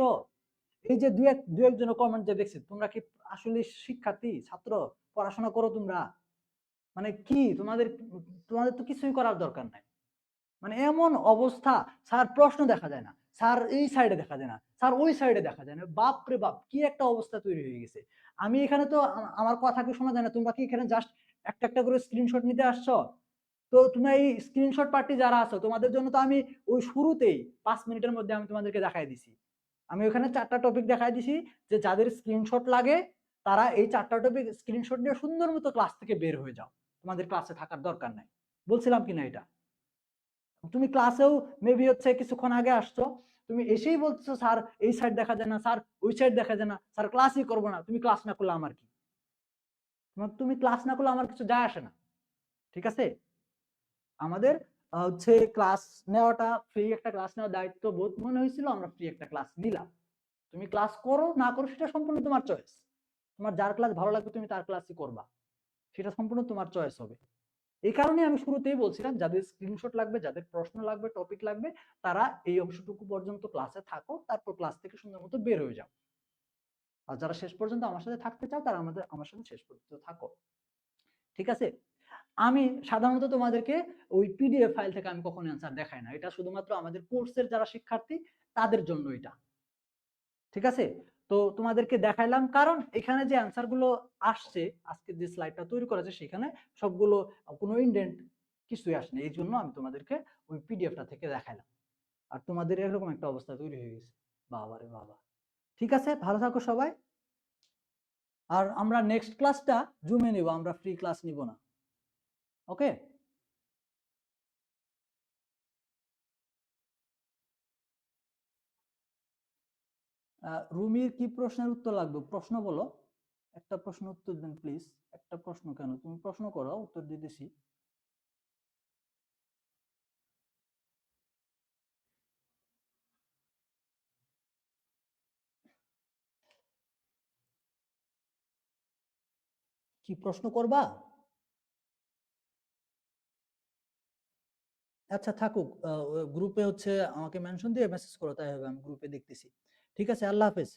এই যে দু একজনের কমেন্ট যে দেখছি, তোমরা কি আসলে শিক্ষার্থী, ছাত্র, পড়াশোনা করো তোমরা? মানে কি তোমাদের তোমাদের তো কিছুই করার দরকার নাই, মানে এমন অবস্থা, স্যার প্রশ্ন দেখা যায় না, স্যার এই সাইডে দেখা যায় না, স্যার ওই সাইডে দেখা যায় না, বাপ রে বাপ কি একটা অবস্থা তৈরি হয়ে গেছে। আমি এখানে তো আমার কথা কি শোনা যায় না, তোমরা কি এখানে জাস্ট একটা একটা করে স্ক্রিনশট নিতে আসছো? তো তোমরা এই স্ক্রিনশট পার্টি যারা আছো তোমাদের জন্য তো আমি ওই শুরুতেই 5 মিনিটের মধ্যে আমি তোমাদেরকে দেখাই দিছি। আমি ওখানে 4টা টপিক দেখাই দিছি, যে যাদের স্ক্রিনশট লাগে তারা এই 4টা টপিক স্ক্রিনশট নিয়ে সুন্দর মতো ক্লাস থেকে বের হয়ে যাও, তোমাদের ক্লাসে থাকার দরকার নাই। বলছিলাম কিনা এটা? তুমি ক্লাসেও মেবি হচ্ছে কিছুক্ষণ আগে আসছো, তুমি এসেই বলছো স্যার এই সাইড দেখা যায় না, স্যার ওই সাইড দেখা যায় না, স্যার ক্লাসই করবো না। তুমি ক্লাস না করলে আমার কি, তুমি ক্লাস না করলে আমার কিছু যায় আসে না। ঠিক আছে, আমাদের হচ্ছে ক্লাস নেওয়াটা, ফ্রি একটা ক্লাস নেওয়ার দায়িত্ব বোধ মনে হয়েছিল, আমরা ফ্রি একটা ক্লাস নিলাম। তুমি ক্লাস করো না করো সেটা সম্পূর্ণ তোমার চয়েস, তোমার যার ক্লাস ভালো লাগবে তুমি তার ক্লাসই করবা, সেটা সম্পূর্ণ তোমার চয়েস হবে। এই কারণে আমি শুরুতেই বলছিলাম যাদের স্ক্রিনশট লাগবে, যাদের প্রশ্ন লাগবে, টপিক লাগবে, তারা এই অংশটুকু পর্যন্ত ক্লাসে থাকো, তারপর ক্লাস থেকে সুন্দর মতো বের হয়ে যাও। আর যারা শেষ পর্যন্ত আমার সাথে থাকতে চাও তারা আমার সাথে শেষ পর্যন্ত থাকো। ঠিক আছে, আমি সাধারণত তোমাদেরকে ওই পিডিএফ ফাইল থেকে আমি কখনো অ্যান্সার দেখাই না, এটা শুধুমাত্র আমাদের কোর্সের যারা শিক্ষার্থী তাদের জন্য এটা। ঠিক আছে, তো তোমাদেরকে দেখাইলাম কারণ এখানে যে অ্যান্সার গুলো আসছে, আজকে যে স্লাইডটা তৈরি করেছে সেখানে সবগুলো কোনো ইনডেন্ট কিছুই আসেনি, এই জন্য আমি তোমাদেরকে ওই পিডিএফটা থেকে দেখাইলাম। আর তোমাদের এরকম একটা অবস্থা তৈরি হয়ে গেছে, বাবা রে বাবা। ঠিক আছে, ভালো থাকো সবাই। আর আমরা নেক্সট ক্লাসটা জুমে নিব, আমরা ফ্রি ক্লাস নিব না। ওকে, রুমির কি প্রশ্নের উত্তর লাগবে? প্রশ্ন বলো, একটা প্রশ্ন উত্তর দেন প্লিজ। একটা প্রশ্ন কেন, তুমি প্রশ্ন করো, উত্তর দিতেছি। কি প্রশ্ন করবা? আচ্ছা থাকুক, গ্রুপে হচ্ছে আমাকে মেনশন দিয়ে মেসেজ করো, তাই হবে, আমি গ্রুপে দেখতেছি। ঠিক আছে, আল্লাহ হাফেজ।